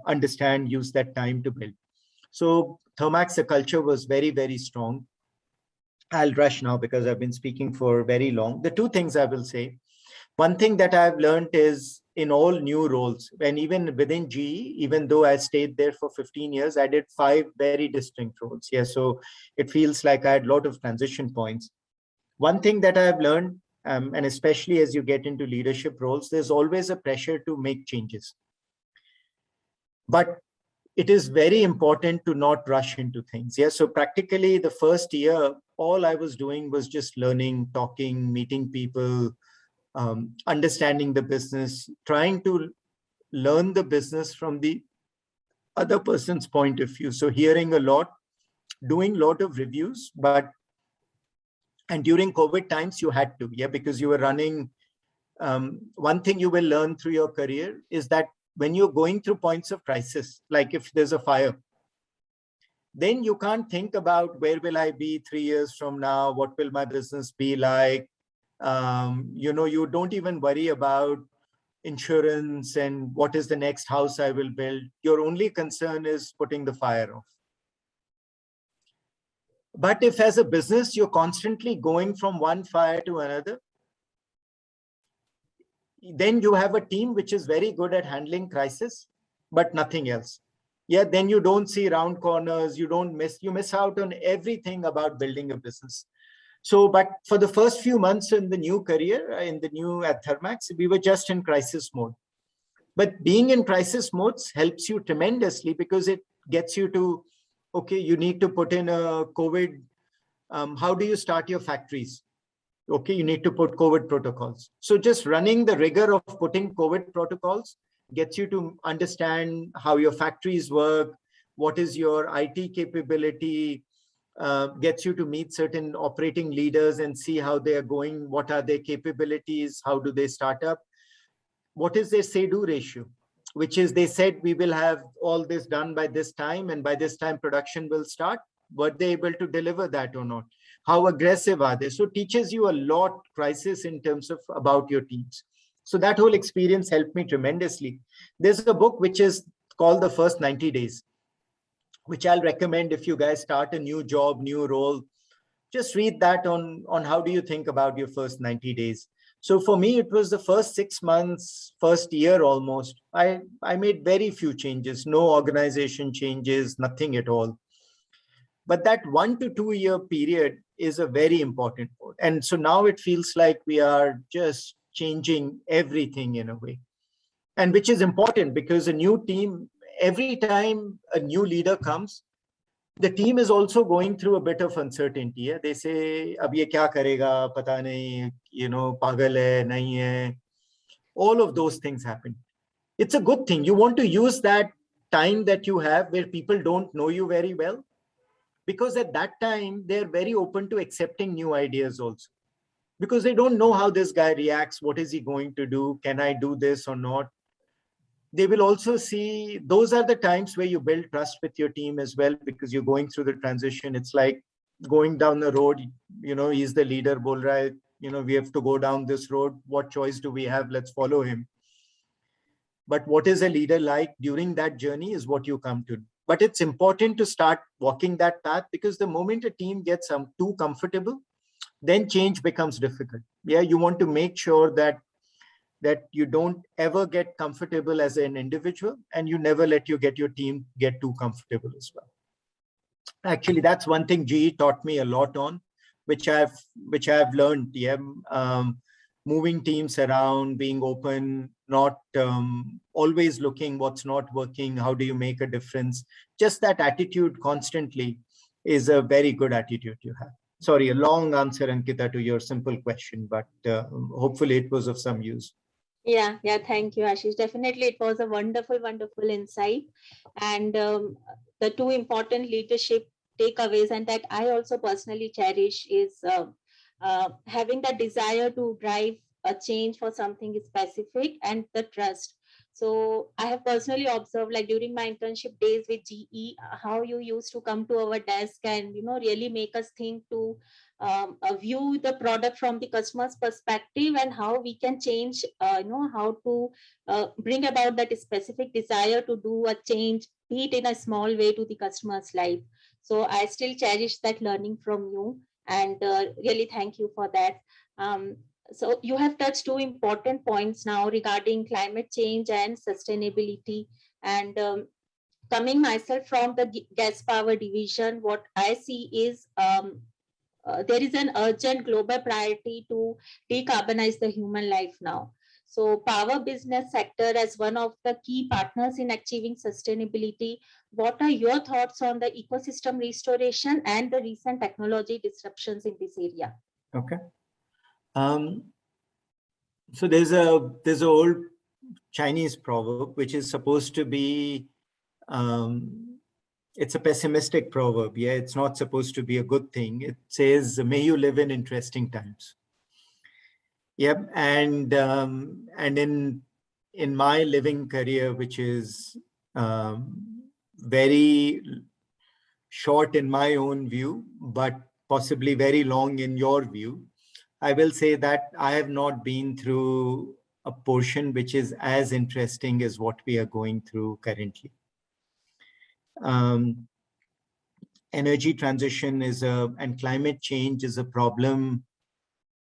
understand, use that time to build. So Thermax, the culture was very, very strong. I'll rush now because I've been speaking for very long. The two things I will say. One thing that I've learned is in all new roles, and even within GE, even though I stayed there for 15 years, I did 5 very distinct roles. Yeah, so it feels like I had a lot of transition points. One thing that I've learned, and especially as you get into leadership roles, there's always a pressure to make changes. But it is very important to not rush into things. Yeah. So practically the first year, all I was doing was just learning, talking, meeting people, understanding the business, trying to learn the business from the other person's point of view. So hearing a lot, doing a lot of reviews, and during COVID times, you had to, yeah, because you were running. One thing you will learn through your career is that when you're going through points of crisis, like if there's a fire, then you can't think about where will I be 3 years from now? What will my business be like? You don't even worry about insurance and what is the next house I will build. Your only concern is putting the fire off. But if as a business, you're constantly going from one fire to another, then you have a team which is very good at handling crisis, but nothing else. Yeah, then you don't see round corners, you miss out on everything about building a business. So, but for the first few months in the new career, at Thermax, we were just in crisis mode. But being in crisis modes helps you tremendously because it gets you to, okay, you need to put in a COVID. How do you start your factories? Okay, you need to put COVID protocols. So just running the rigor of putting COVID protocols gets you to understand how your factories work, what is your IT capability, gets you to meet certain operating leaders and see how they are going, what are their capabilities, how do they start up, what is their say-do ratio, which is they said we will have all this done by this time, and by this time production will start. Were they able to deliver that or not? How aggressive are they? So it teaches you a lot, crisis in terms of about your teams. So that whole experience helped me tremendously. There's a book which is called The First 90 Days, which I'll recommend if you guys start a new job, new role. Just read that on how do you think about your first 90 days. So for me, it was the first 6 months, first year almost. I made very few changes, no organization changes, nothing at all. But that 1 to 2 year period is a very important one. And so now it feels like we are just changing everything in a way. And which is important because a new team, every time a new leader comes, the team is also going through a bit of uncertainty. Yeah? They say, ab ye kya karega, pata nahi, pagal hai, nahi hai. All of those things happen. It's a good thing. You want to use that time that you have where people don't know you very well, because at that time, they're very open to accepting new ideas also. Because they don't know how this guy reacts. What is he going to do? Can I do this or not? They will also see, those are the times where you build trust with your team as well, because you're going through the transition. It's like going down the road, he's the leader, bol raha hai, we have to go down this road. What choice do we have? Let's follow him. But what is a leader like during that journey is what you come to. But it's important to start walking that path, because the moment a team gets too comfortable, then change becomes difficult. Yeah, you want to make sure that you don't ever get comfortable as an individual, and you never let your team get too comfortable as well. Actually, that's one thing GE taught me a lot on, which I've learned. Yeah, moving teams around, being open, not always looking what's not working. How do you make a difference? Just that attitude constantly is a very good attitude you have. Sorry, a long answer, Ankita, to your simple question, but hopefully it was of some use. Yeah, thank you, Ashish. Definitely, it was a wonderful, wonderful insight. And the two important leadership takeaways, and that I also personally cherish, is having the desire to drive a change for something specific, and the trust. So I have personally observed, like during my internship days with GE, how you used to come to our desk and really make us think to view the product from the customer's perspective, and how we can change, how to bring about that specific desire to do a change, be it in a small way, to the customer's life. So I still cherish that learning from you, and really thank you for that. So you have touched two important points now regarding climate change and sustainability. And coming myself from the gas power division, what I see is there is an urgent global priority to decarbonize the human life now. So power business sector as one of the key partners in achieving sustainability. What are your thoughts on the ecosystem restoration and the recent technology disruptions in this area? Okay. So there's a old Chinese proverb which is supposed to be it's a pessimistic proverb. Yeah, it's not supposed to be a good thing. It says, "May you live in interesting times." Yep, and in my living career, which is very short in my own view, but possibly very long in your view, I will say that I have not been through a portion which is as interesting as what we are going through currently. Energy transition and climate change is a problem,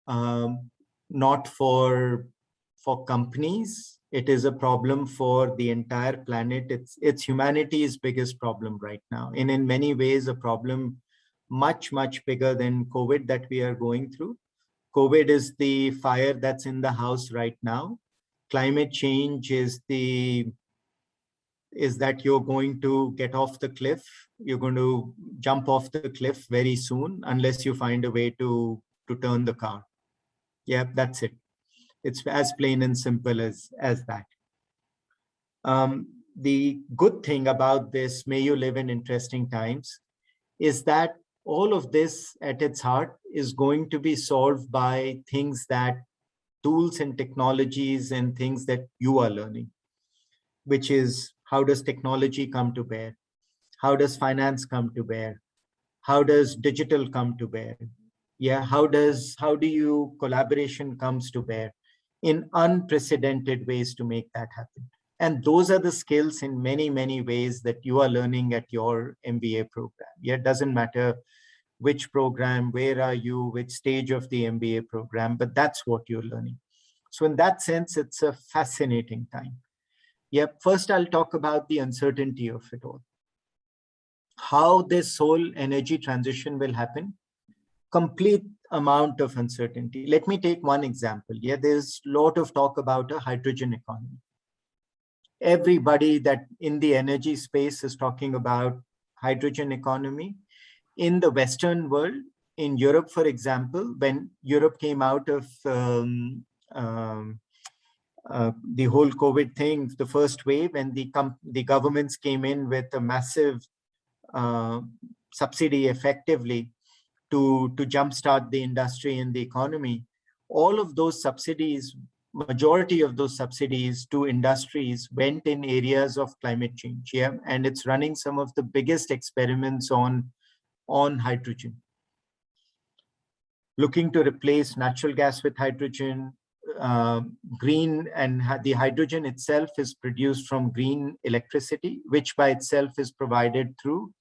not for companies. It is a problem for the entire planet. It's humanity's biggest problem right now, and in many ways a problem much bigger than COVID that we are going through. COVID is the fire that's in the house right now. Climate change is that you're going to get off the cliff. You're going to jump off the cliff very soon unless you find a way to turn the car. Yeah, that's it. It's as plain and simple as that. The good thing about this, may you live in interesting times, is that all of this at its heart is going to be solved by things that tools and technologies and things that you are learning, which is how does technology come to bear? How does finance come to bear? How does digital come to bear? Yeah, how do you collaboration comes to bear in unprecedented ways to make that happen? And those are the skills in many, many ways that you are learning at your MBA program. Yeah, it doesn't matter which program, where are you, which stage of the MBA program, but that's what you're learning. So in that sense, it's a fascinating time. Yeah, first I'll talk about the uncertainty of it all. How this whole energy transition will happen, complete amount of uncertainty. Let me take one example. Yeah, there's a lot of talk about a hydrogen economy. Everybody that in the energy space is talking about hydrogen economy. In the Western world, in Europe, for example, when Europe came out of the whole COVID thing, the first wave, and the governments came in with a massive subsidy effectively to jumpstart the industry and the economy. All of those subsidies, majority of those subsidies to industries went in areas of climate change. Yeah, and it's running some of the biggest experiments on hydrogen, looking to replace natural gas with hydrogen, green, and the hydrogen itself is produced from green electricity, which by itself is provided through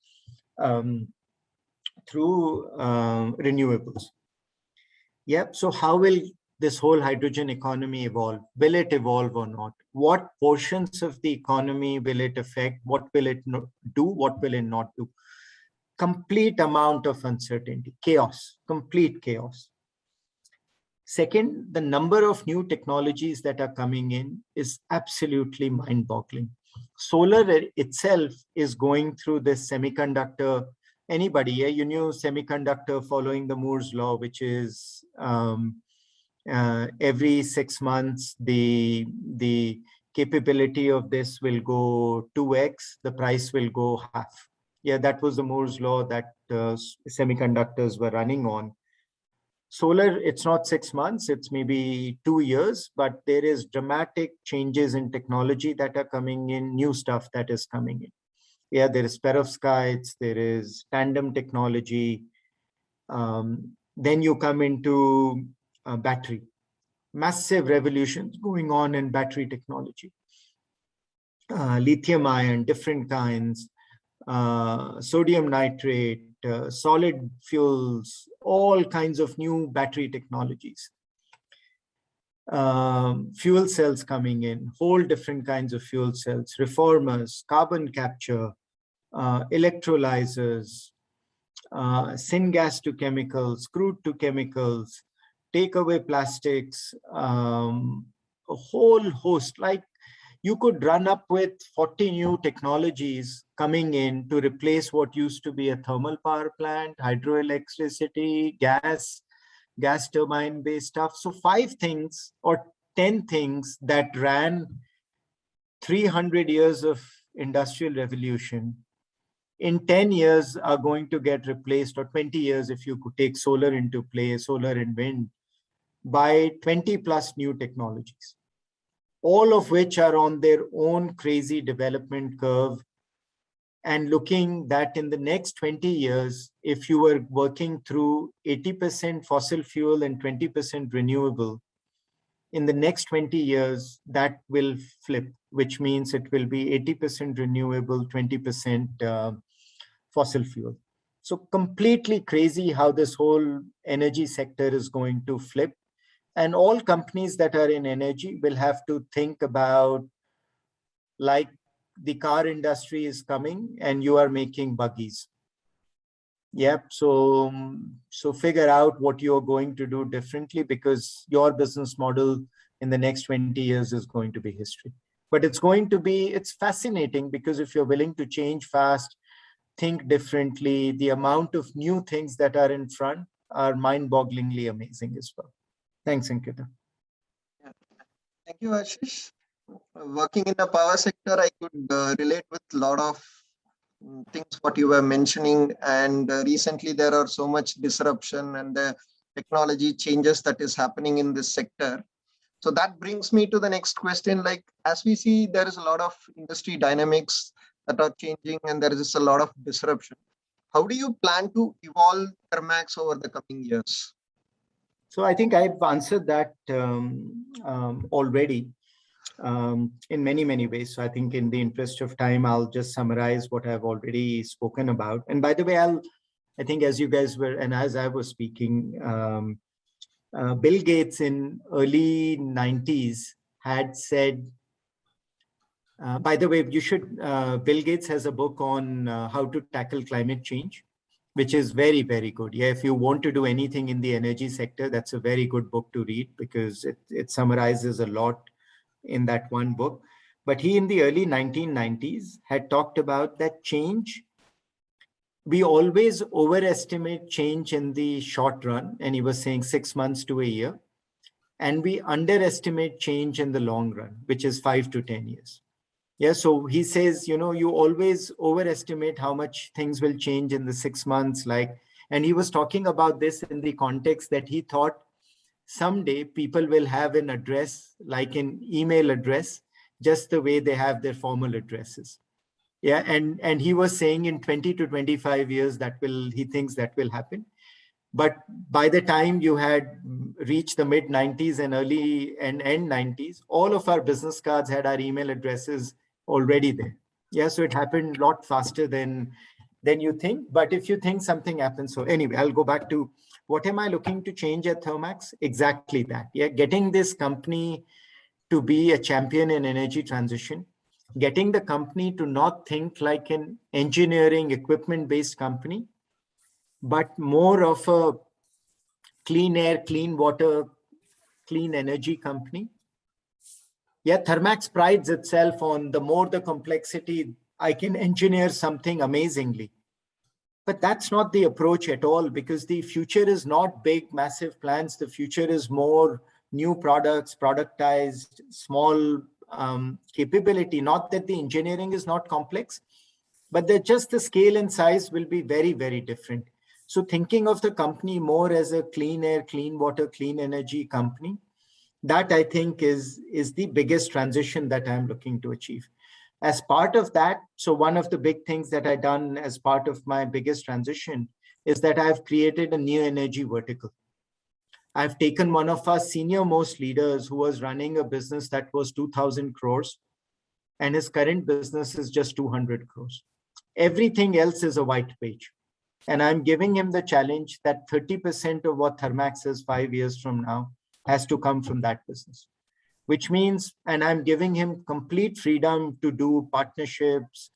renewables. Yep. So how will this whole hydrogen economy evolve? Will it evolve or not? What portions of the economy will it affect? What will it do? What will it not do? Complete amount of uncertainty, chaos, complete chaos. Second, the number of new technologies that are coming in is absolutely mind-boggling. Solar itself is going through this semiconductor. Anybody, yeah, you knew semiconductor following the Moore's law, which is every 6 months, the capability of this will go 2x, the price will go half. Yeah, that was the Moore's law that semiconductors were running on. Solar, it's not 6 months, it's maybe 2 years, but there is dramatic changes in technology that are coming in, new stuff that is coming in. Yeah, there is perovskites, there is tandem technology. Then you come into battery. Massive revolutions going on in battery technology. Lithium ion, different kinds, sodium nitrate, solid fuels, all kinds of new battery technologies. Fuel cells coming in, whole different kinds of fuel cells, reformers, carbon capture, electrolyzers, syngas to chemicals, crude to chemicals, takeaway plastics, a whole host. Like you could run up with 40 new technologies coming in to replace what used to be a thermal power plant, hydroelectricity, gas turbine based stuff. So 5 things or 10 things that ran 300 years of industrial revolution in 10 years are going to get replaced, or 20 years if you could take solar into play, solar and wind, by 20 plus new technologies, all of which are on their own crazy development curve. And looking that in the next 20 years, if you were working through 80% fossil fuel and 20% renewable, in the next 20 years, that will flip, which means it will be 80% renewable, 20% fossil fuel. So completely crazy how this whole energy sector is going to flip. And all companies that are in energy will have to think about, like the car industry is coming and you are making buggies. Yep. So figure out what you're going to do differently, because your business model in the next 20 years is going to be history. But it's fascinating, because if you're willing to change fast, think differently, the amount of new things that are in front are mind-bogglingly amazing as well. Thanks, Ankita. Yeah. Thank you, Ashish. Working in the power sector, I could relate with a lot of things what you were mentioning. And recently there are so much disruption and the technology changes that is happening in this sector. So that brings me to the next question. Like, as we see, there is a lot of industry dynamics that are changing and there is a lot of disruption. How do you plan to evolve Thermax over the coming years? So I think I've answered that already in many ways. So I think in the interest of time, I'll just summarize what I've already spoken about. And by the way, I think as you guys were, and as I was speaking, Bill Gates in early 90s had said, by the way, Bill Gates has a book on how to tackle climate change, which is very good. Yeah, if you want to do anything in the energy sector, that's a very good book to read because it summarizes a lot in that one book. But he in the early 1990s had talked about that change. We always overestimate change in the short run. And he was saying 6 months to a year. And we underestimate change in the long run, which is 5 to 10 years. Yeah, so he says, you always overestimate how much things will change in the 6 months. And he was talking about this in the context that he thought someday people will have an address, like an email address, just the way they have their formal addresses. Yeah, and he was saying in 20 to 25 years he thinks that will happen. But by the time you had reached the mid 90s and early and end 90s, all of our business cards had our email addresses already there. Yeah, so it happened a lot faster than you think. But if you think something happens, so anyway, I'll go back to what am I looking to change at Thermax? Exactly that. Yeah, getting this company to be a champion in energy transition, getting the company to not think like an engineering equipment-based company, but more of a clean air, clean water, clean energy company. Yeah, Thermax prides itself on the more the complexity, I can engineer something amazingly. But that's not the approach at all, because the future is not big, massive plans. The future is more new products, productized, small capability. Not that the engineering is not complex, but just the scale and size will be very different. So thinking of the company more as a clean air, clean water, clean energy company, that I think is the biggest transition that I'm looking to achieve. As part of that, so one of the big things that I've done as part of my biggest transition is that I've created a new energy vertical. I've taken one of our senior most leaders who was running a business that was 2,000 crores, and his current business is just 200 crores. Everything else is a white page. And I'm giving him the challenge that 30% of what Thermax is 5 years from now has to come from that business, which means, and I'm giving him complete freedom to do partnerships,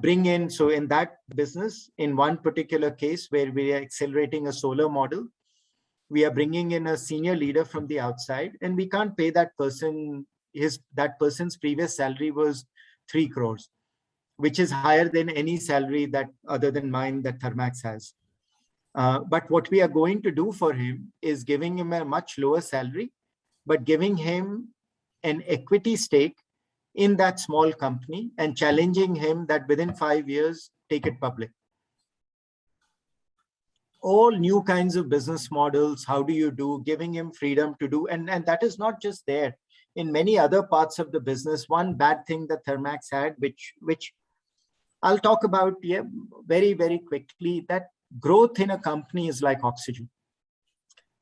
bring in, so in that business, in one particular case where we are accelerating a solar model, we are bringing in a senior leader from the outside, and we can't pay that person, that person's previous salary was 3 crores, which is higher than any salary that other than mine that Thermax has. But what we are going to do for him is giving him a much lower salary, but giving him an equity stake in that small company and challenging him that within 5 years, take it public. All new kinds of business models, how do you do, giving him freedom to do, and that is not just there. In many other parts of the business, one bad thing that Thermax had, which I'll talk about very quickly, that growth in a company is like oxygen.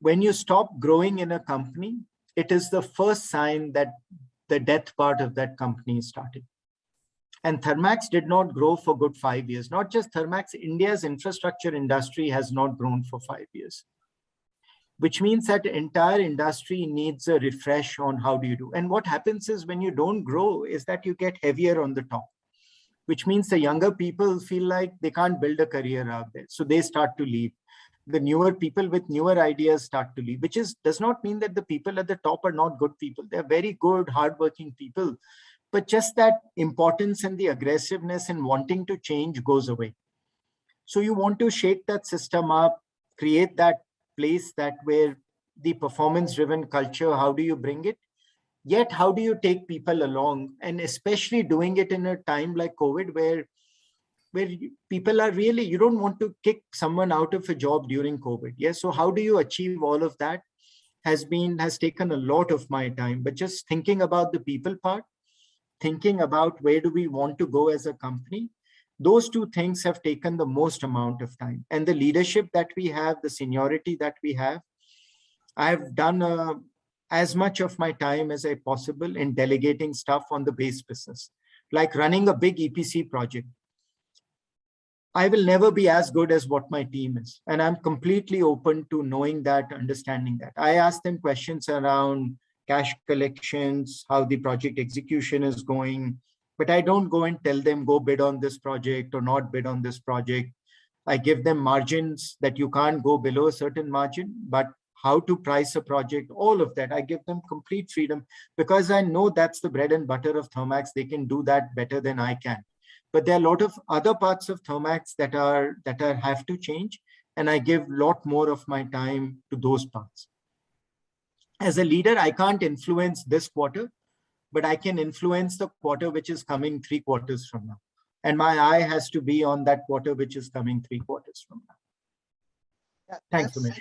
When you stop growing in a company, it is the first sign that the death part of that company is starting. And Thermax did not grow for good 5 years. Not just Thermax, India's infrastructure industry has not grown for 5 years, which means that the entire industry needs a refresh on how do you do. And what happens is when you don't grow is that you get heavier on the top, which means the younger people feel like they can't build a career out there. So they start to leave. The newer people with newer ideas start to leave, which does not mean that the people at the top are not good people. They're very good, hardworking people. But just that importance and the aggressiveness and wanting to change goes away. So you want to shake that system up, create that place that where the performance-driven culture, how do you bring it? Yet, how do you take people along? And especially doing it in a time like COVID, where where people are really, you don't want to kick someone out of a job during COVID. Yes. So how do you achieve all of that has taken a lot of my time, but just thinking about the people part, thinking about where do we want to go as a company, those two things have taken the most amount of time. And the leadership that we have, the seniority that we have, I've done as much of my time as I possible in delegating stuff on the base business, like running a big EPC project. I will never be as good as what my team is. And I'm completely open to knowing that, understanding that. I ask them questions around cash collections, how the project execution is going, but I don't go and tell them, go bid on this project or not bid on this project. I give them margins that you can't go below a certain margin, but how to price a project, all of that. I give them complete freedom because I know that's the bread and butter of Thermax. They can do that better than I can. But there are a lot of other parts of Thermax that have to change. And I give a lot more of my time to those parts. As a leader, I can't influence this quarter, but I can influence the quarter which is coming 3 quarters from now. And my eye has to be on that quarter which is coming 3 quarters from now. Yeah, Thanks, Umesh.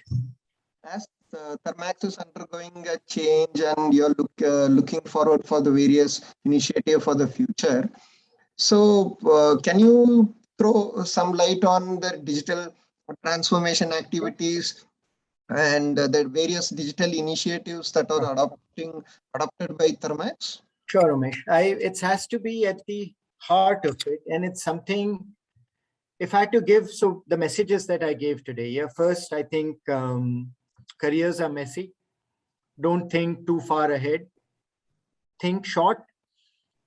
As Thermax is undergoing a change and you're looking forward for the various initiatives for the future. So can you throw some light on the digital transformation activities and the various digital initiatives that are adopted by Thermax? Sure, Umesh. It has to be at the heart of it. And it's something, if I had to give, so the messages that I gave today, yeah, first, I think careers are messy. Don't think too far ahead. Think short.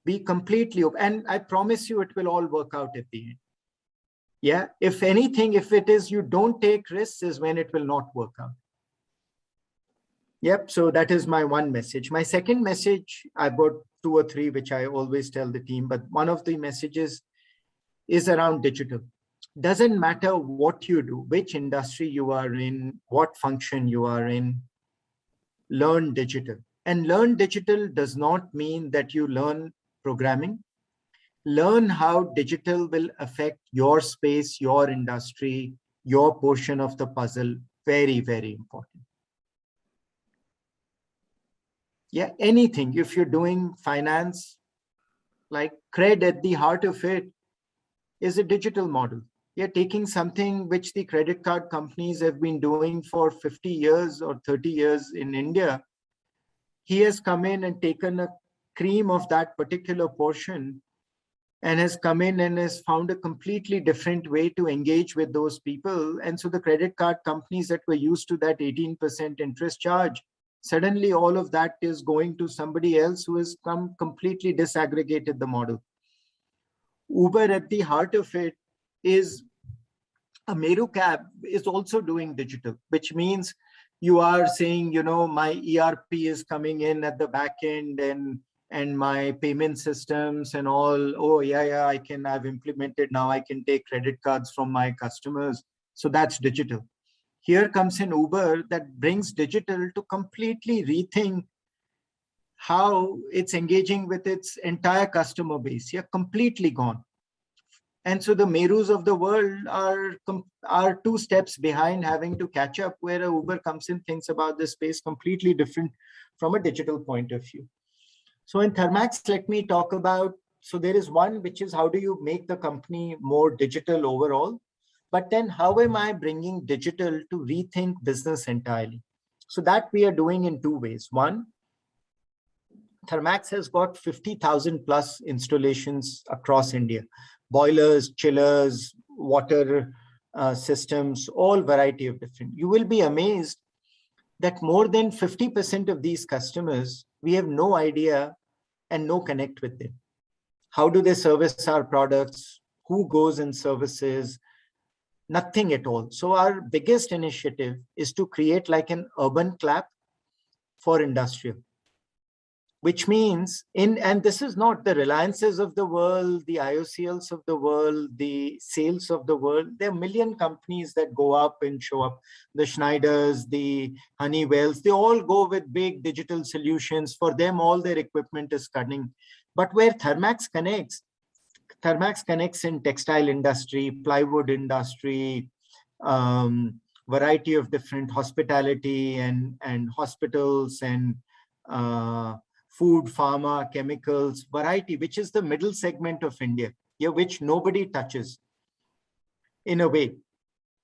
Be completely open. And I promise you, it will all work out at the end. Yeah. If anything, if it is you don't take risks, is when it will not work out. Yep. So that is my one message. My second message, I've got 2 or 3, which I always tell the team, but one of the messages is around digital. Doesn't matter what you do, which industry you are in, what function you are in, learn digital. And learn digital does not mean that you learn programming. Learn how digital will affect your space, your industry, your portion of the puzzle. Very, very important. Yeah, anything. If you're doing finance, like cred at the heart of it is a digital model. You're taking something which the credit card companies have been doing for 50 years or 30 years in India. He has come in and taken a cream of that particular portion and has come in and has found a completely different way to engage with those people. And so the credit card companies that were used to that 18% interest charge, suddenly all of that is going to somebody else who has come completely disaggregated the model. Uber at the heart of it is a Meru cab is also doing digital, which means you are saying, you know, my ERP is coming in at the back end and my payment systems and all. Oh, yeah, I've implemented now. I can take credit cards from my customers. So that's digital. Here comes an Uber that brings digital to completely rethink how it's engaging with its entire customer base. Yeah, completely gone. And so the Merus of the world are 2 steps behind having to catch up, where a Uber comes in, thinks about this space completely different from a digital point of view. So in Thermax, let me talk about, so there is one, which is how do you make the company more digital overall? But then how am I bringing digital to rethink business entirely? So that we are doing in 2 ways. One, Thermax has got 50,000 plus installations across India. Boilers, chillers, water systems, all variety of different. You will be amazed that more than 50% of these customers, we have no idea and no connect with them. How do they service our products? Who goes and services? Nothing at all. So our biggest initiative is to create like an urban clap for industrial, which means and this is not the Reliances of the world, the IOCLs of the world, the sales of the world. There are a million companies that go up and show up. The Schneiders, the Honeywells, they all go with big digital solutions. For them, all their equipment is cutting. But where Thermax connects, Thermax connects in textile industry, plywood industry, variety of different hospitality and hospitals and food, pharma, chemicals, variety, which is the middle segment of India, yeah, which nobody touches in a way.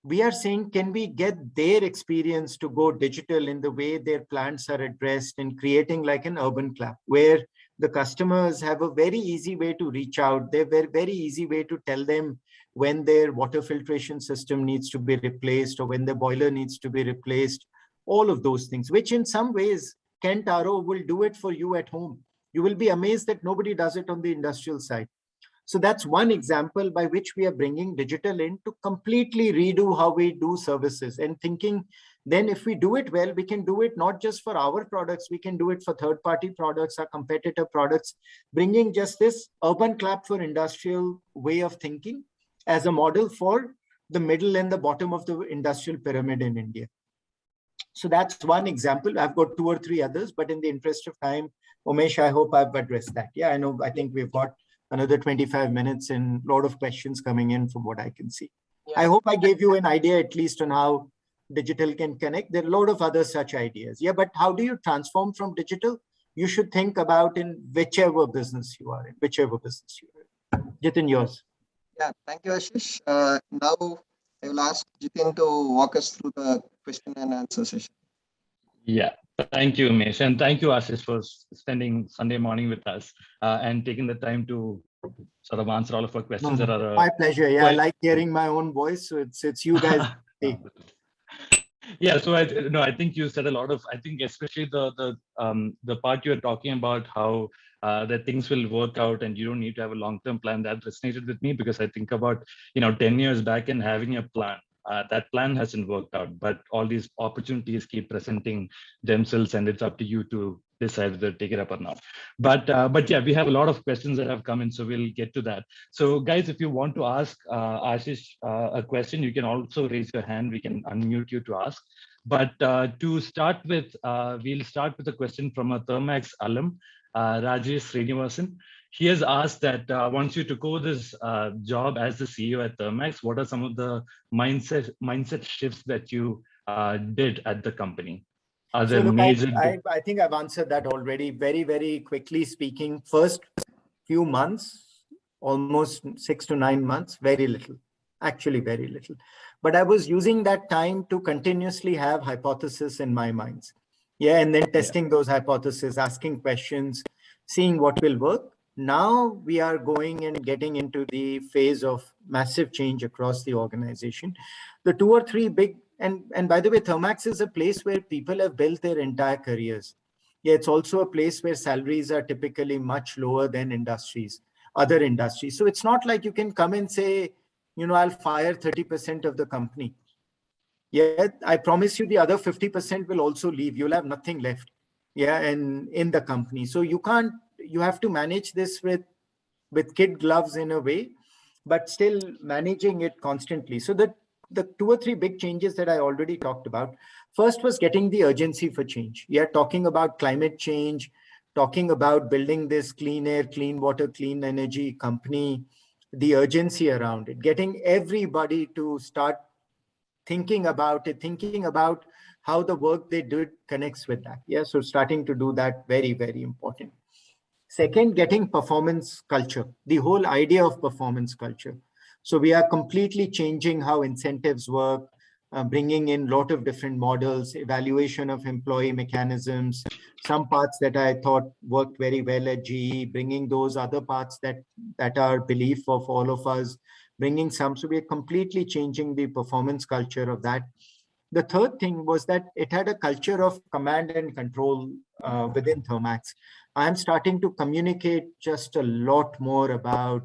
We are saying, can we get their experience to go digital in the way their plants are addressed, and creating like an urban club where the customers have a very easy way to reach out. They're very easy way to tell them when their water filtration system needs to be replaced or when the boiler needs to be replaced, all of those things, which in some ways, Kent RO will do it for you at home. You will be amazed that nobody does it on the industrial side. So that's one example by which we are bringing digital in to completely redo how we do services, and thinking then if we do it well, we can do it not just for our products, we can do it for third-party products, our competitor products, bringing just this urban clap for industrial way of thinking as a model for the middle and the bottom of the industrial pyramid in India. So that's one example. I've got 2 or 3 others, but in the interest of time, Umesh, I hope I've addressed that. Yeah, I know. I think we've got another 25 minutes and a lot of questions coming in from what I can see. Yeah. I hope I gave you an idea at least on how digital can connect. There are a lot of other such ideas. Yeah, but how do you transform from digital? You should think about in whichever business you are in, Jitin, yours. Yeah, thank you, Ashish. Now I will ask Jitin to walk us through the question and answer session. Yeah, thank you, Umesh. And thank you, Ashish, for spending Sunday morning with us and taking the time to sort of answer all of our questions. That are my pleasure. Yeah, I like hearing my own voice. So it's you guys. Yeah, so I think you said a lot of, I think especially the part you're talking about, how that things will work out and you don't need to have a long-term plan, that resonated with me, because I think about 10 years back and having a plan. That plan hasn't worked out, but all these opportunities keep presenting themselves, and it's up to you to decide whether to take it up or not. But yeah, we have a lot of questions that have come in, so we'll get to that. So guys, if you want to ask Ashish a question, you can also raise your hand. We can unmute you to ask. But to start with, we'll start with a question from a Thermax alum, Rajesh Srinivasan. He has asked that once you took over this job as the CEO at Thermax, what are some of the mindset shifts that you did at the company? Are there major? I think I've answered that already. Very, very quickly speaking, first few months, almost 6 to 9 months, very little, actually very little. But I was using that time to continuously have hypotheses in my minds. Yeah, and then testing those hypotheses, asking questions, seeing what will work. Now we are going and getting into the phase of massive change across the organization. The 2 or 3 big, and by the way, Thermax is a place where people have built their entire careers. Yeah, it's also a place where salaries are typically much lower than other industries. So it's not like you can come and say, I'll fire 30% of the company. Yeah, I promise you the other 50% will also leave. You'll have nothing left. Yeah, and in the company. So you have to manage this with kid gloves in a way, but still managing it constantly. So the 2 or 3 big changes that I already talked about. First was getting the urgency for change. Yeah, talking about climate change, talking about building this clean air, clean water, clean energy company, the urgency around it, getting everybody to start thinking about it, thinking about how the work they did connects with that. Yeah, so starting to do that, very, very important. Second, getting performance culture, the whole idea of performance culture. So we are completely changing how incentives work, bringing in a lot of different models, evaluation of employee mechanisms, some parts that I thought worked very well at GE, bringing those other parts that are belief of all of us, bringing some. So we are completely changing the performance culture of that. The third thing was that it had a culture of command and control within Thermax. I'm starting to communicate just a lot more about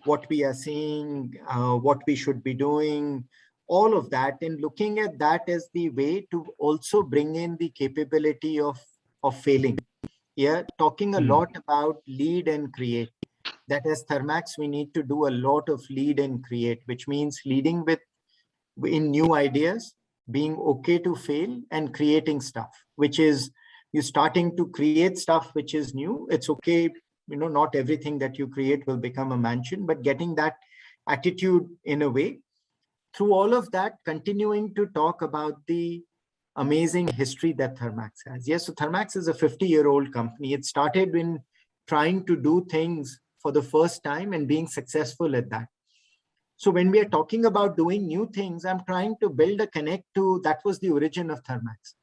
what we are seeing, what we should be doing, all of that, and looking at that as the way to also bring in the capability of failing. Yeah, talking a lot about lead and create. That as Thermax, we need to do a lot of lead and create, which means leading in new ideas, being okay to fail, and creating stuff, which is you starting to create stuff which is new. It's okay not everything that you create will become a mansion, but getting that attitude in a way. Through all of that, continuing to talk about the amazing history that Thermax has. Yes, so Thermax is a 50-year-old company. It started in trying to do things for the first time and being successful at that. So when we are talking about doing new things, I'm trying to build a connect to, that was the origin of Thermax.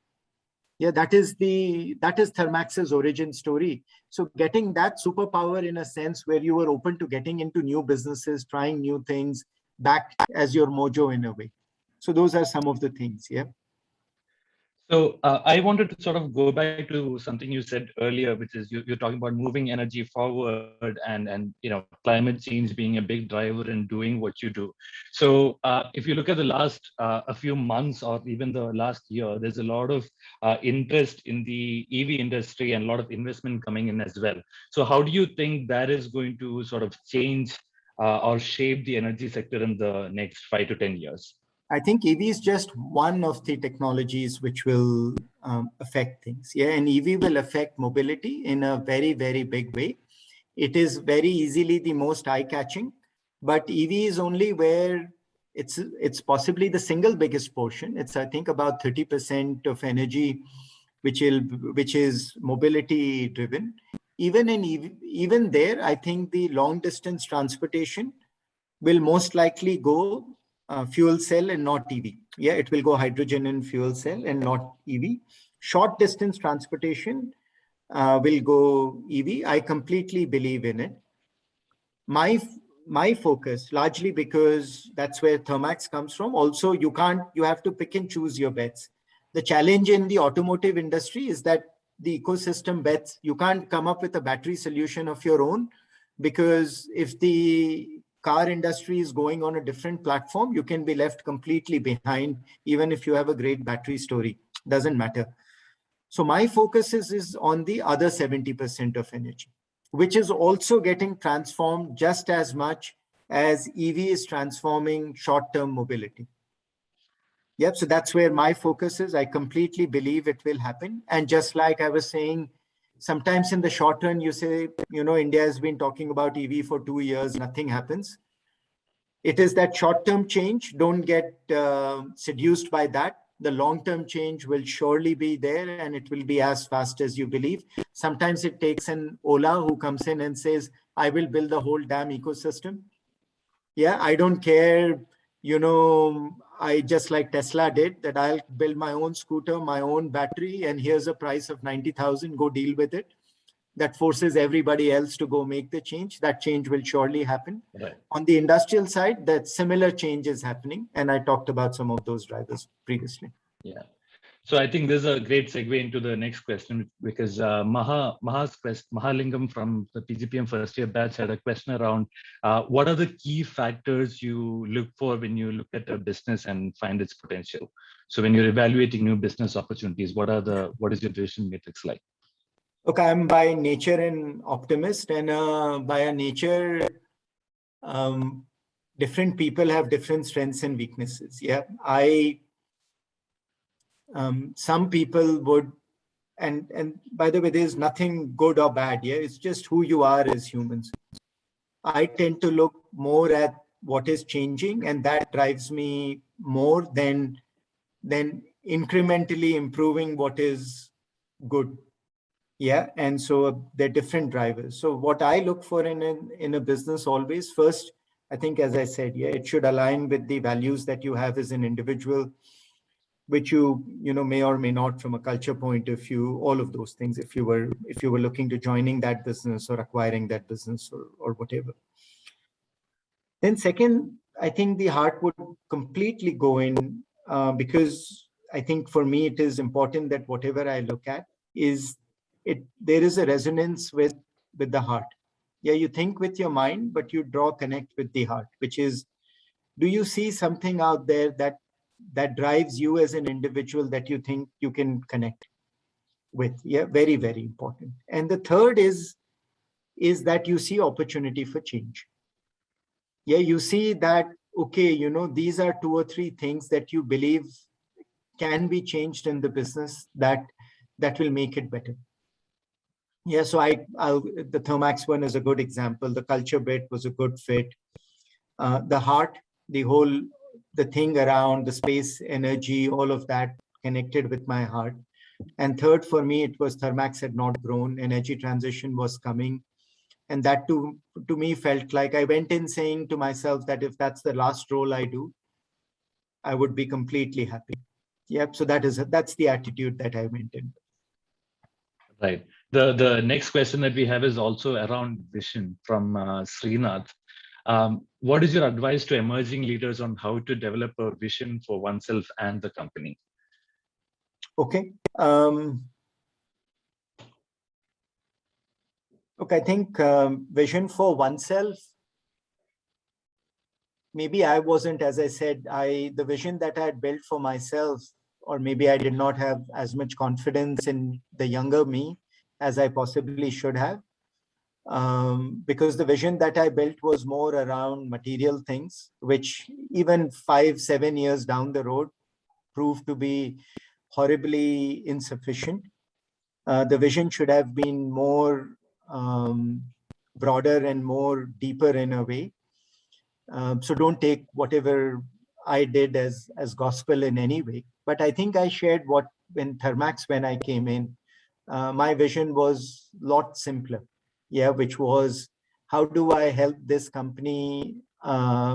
Yeah, that is Thermax's origin story. So getting that superpower in a sense where you were open to getting into new businesses, trying new things back as your mojo in a way. So those are some of the things. Yeah. So I wanted to sort of go back to something you said earlier, which is you're talking about moving energy forward and climate change being a big driver in doing what you do. So if you look at the last a few months or even the last year, there's a lot of interest in the EV industry and a lot of investment coming in as well. So how do you think that is going to sort of change or shape the energy sector in the next 5 to 10 years? I think EV is just one of the technologies which will affect things. Yeah, and EV will affect mobility in a very, very big way. It is very easily the most eye-catching, but EV is only where it's possibly the single biggest portion. It's, I think, about 30% of energy which is mobility driven. Even in EV, even there, I think the long distance transportation will most likely go fuel cell and not EV. Yeah, it will go hydrogen and fuel cell and not EV. Short distance transportation will go EV. I completely believe in it. My focus, largely because that's where Thermax comes from. Also, you have to pick and choose your bets. The challenge in the automotive industry is that the ecosystem bets, you can't come up with a battery solution of your own, because if the car industry is going on a different platform, you can be left completely behind, even if you have a great battery story. Doesn't matter. So my focus is on the other 70% of energy, which is also getting transformed just as much as EV is transforming short-term mobility. Yep, so that's where my focus is. I completely believe it will happen. And just like I was saying, sometimes in the short run, you say, India has been talking about EV for 2 years, nothing happens. It is that short-term change. Don't get seduced by that. The long-term change will surely be there, and it will be as fast as you believe. Sometimes it takes an Ola who comes in and says, I will build the whole damn ecosystem. Yeah, I don't care. I just like Tesla did, that I'll build my own scooter, my own battery, and here's a price of 90,000, go deal with it. That forces everybody else to go make the change. That change will surely happen. Right. On the industrial side, that similar change is happening. And I talked about some of those drivers previously. Yeah. So I think this is a great segue into the next question, because Mahalingam from the PGPM first year batch had a question around what are the key factors you look for when you look at a business and find its potential? So when you're evaluating new business opportunities, what is your decision matrix like? Okay, I'm by nature an optimist, and by a nature, different people have different strengths and weaknesses. Yeah, some people would, and by the way, there's nothing good or bad. Yeah, it's just who you are as humans. I tend to look more at what is changing, and that drives me more than incrementally improving what is good. Yeah, and so they're different drivers. So what I look for in a business always, first, I think, as I said, yeah, it should align with the values that you have as an individual, which you may or may not from a culture point of view, all of those things, if you were looking to joining that business or acquiring that business or whatever. Then second, I think the heart would completely go in, because I think for me, it is important that whatever I look at there is a resonance with the heart. Yeah, you think with your mind, but you connect with the heart, which is, do you see something out there that drives you as an individual that you think you can connect with? Yeah, very, very important. And the third is that you see opportunity for change. Yeah, you see that, okay, these are 2 or 3 things that you believe can be changed in the business that will make it better. Yeah, so the Thermax one is a good example. The culture bit was a good fit. The heart, the thing around the space, energy, all of that connected with my heart. And third, for me, it was Thermax had not grown. Energy transition was coming. And that to me felt like I went in saying to myself that if that's the last role I do, I would be completely happy. Yep. So that's the attitude that I went in. Right. The next question that we have is also around vision from Srinath. What is your advice to emerging leaders on how to develop a vision for oneself and the company? Okay. Look, I think vision for oneself, maybe I wasn't, as I said, the vision that I had built for myself, or maybe I did not have as much confidence in the younger me as I possibly should have. Because the vision that I built was more around material things, which even 5-7 years down the road proved to be horribly insufficient. The vision should have been more broader and more deeper in a way. So don't take whatever I did as gospel in any way. But I think I shared when Thermax, when I came in, my vision was a lot simpler. Yeah, which was, how do I help this company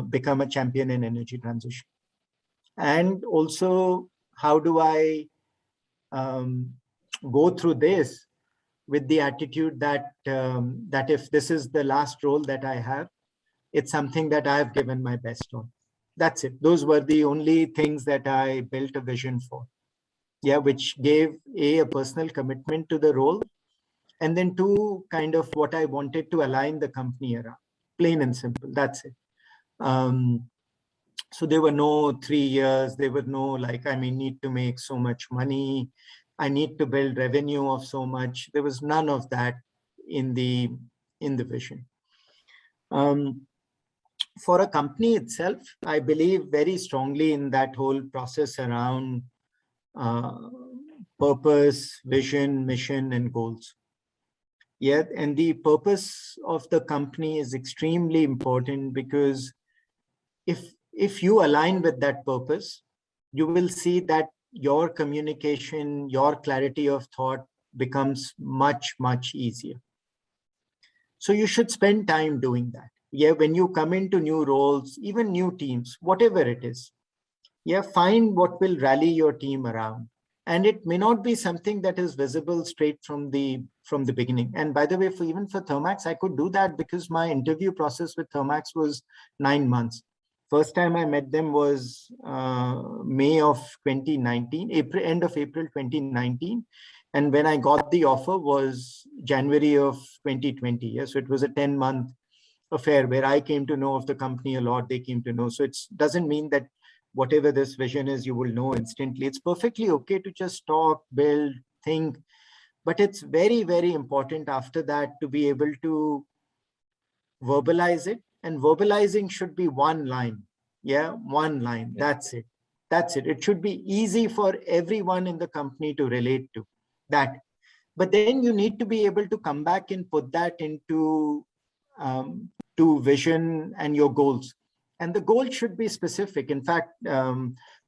become a champion in energy transition? And also, how do I go through this with the attitude that that if this is the last role that I have, it's something that I've given my best on. That's it. Those were the only things that I built a vision for. Yeah, which gave a personal commitment to the role, and then two, kind of what I wanted to align the company around. Plain and simple. That's it. So there were no 3 years. There were no like, I need to make so much money. I need to build revenue of so much. There was none of that in the vision. For a company itself, I believe very strongly in that whole process around purpose, vision, mission, and goals. Yeah, and the purpose of the company is extremely important, because if you align with that purpose, you will see that your communication, your clarity of thought becomes much, much easier. So you should spend time doing that. Yeah, when you come into new roles, even new teams, whatever it is, yeah, find what will rally your team around. And it may not be something that is visible straight from the beginning. And by the way, even for Thermax, I could do that because my interview process with Thermax was 9 months. First time I met them was May of 2019, end of April 2019. And when I got the offer was January of 2020. Yeah, so it was a 10-month affair where I came to know of the company a lot. They came to know. So it doesn't mean that whatever this vision is, you will know instantly. It's perfectly okay to just talk, build, think. But it's very, very important after that to be able to verbalize it. And verbalizing should be one line. Yeah, one line. That's it. That's it. It should be easy for everyone in the company to relate to that. But then you need to be able to come back and put that into to vision and your goals. And the goal should be specific. In fact,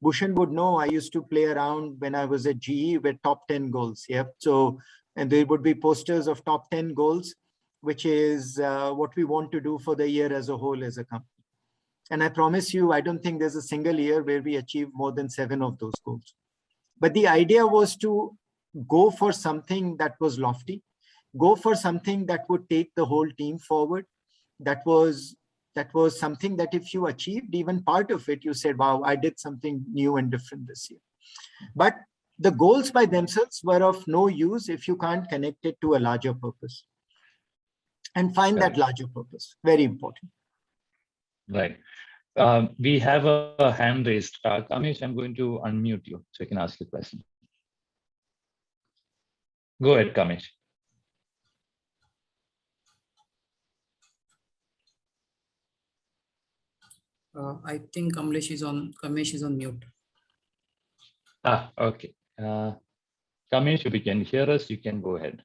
Bhushan would know I used to play around when I was at GE with top 10 goals. Yep. So, and there would be posters of top 10 goals, which is what we want to do for the year as a whole as a company. And I promise you, I don't think there's a single year where we achieve more than 7 of those goals. But the idea was to go for something that was lofty, go for something that would take the whole team forward. That was something that if you achieved even part of it, you said, wow, I did something new and different this year. But the goals by themselves were of no use if you can't connect it to a larger purpose. And find that larger purpose. Very important. Right. We have a hand raised. Kamesh, I'm going to unmute you so you can ask your question. Go ahead, Kamesh. I think Kamesh is on mute. Okay. Kamesh, if you can hear us, you can go ahead.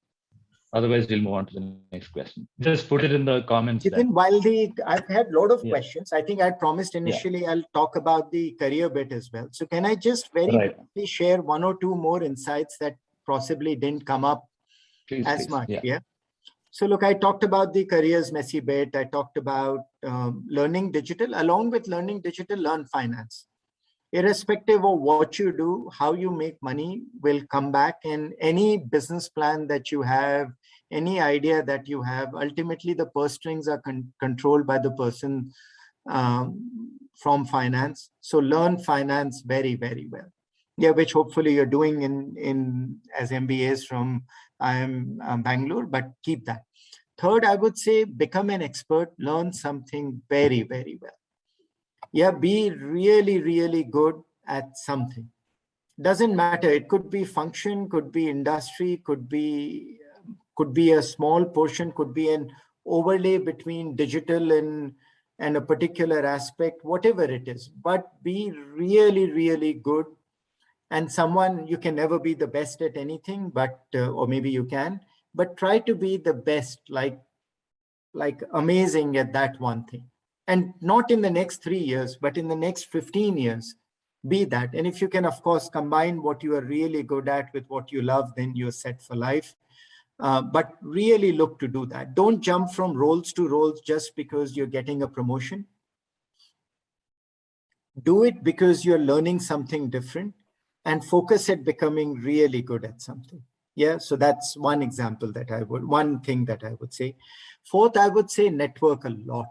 Otherwise, we'll move on to the next question. Just put it in the comments. Jitin, while I've had a lot of Yeah. questions, I think I promised initially I'll talk about the career bit as well. So can I just very quickly share one or two more insights that possibly didn't come up as much? Yeah. So look, I talked about the careers messy bit. I talked about learning digital. Along with learning digital, learn finance. Irrespective of what you do, how you make money will come back, and any business plan that you have, any idea that you have, ultimately the purse strings are controlled by the person from finance. So learn finance very, very well. Yeah, which hopefully you're doing in as MBAs from IIM Bangalore, but keep that. Third, I would say become an expert, learn something very, very well. Yeah, be really, really good at something. Doesn't matter. It could be function, could be industry, could be a small portion, could be an overlay between digital and a particular aspect, whatever it is. But be really, really good. And someone, you can never be the best at anything, but or maybe you can, but try to be the best, like amazing at that one thing. And not in the next 3 years, but in the next 15 years, be that. And if you can, of course, combine what you are really good at with what you love, then you're set for life. But really look to do that. Don't jump from roles to roles just because you're getting a promotion. Do it because you're learning something different, and focus at becoming really good at something. Yeah, so that's one example that one thing that I would say. Fourth, I would say network a lot.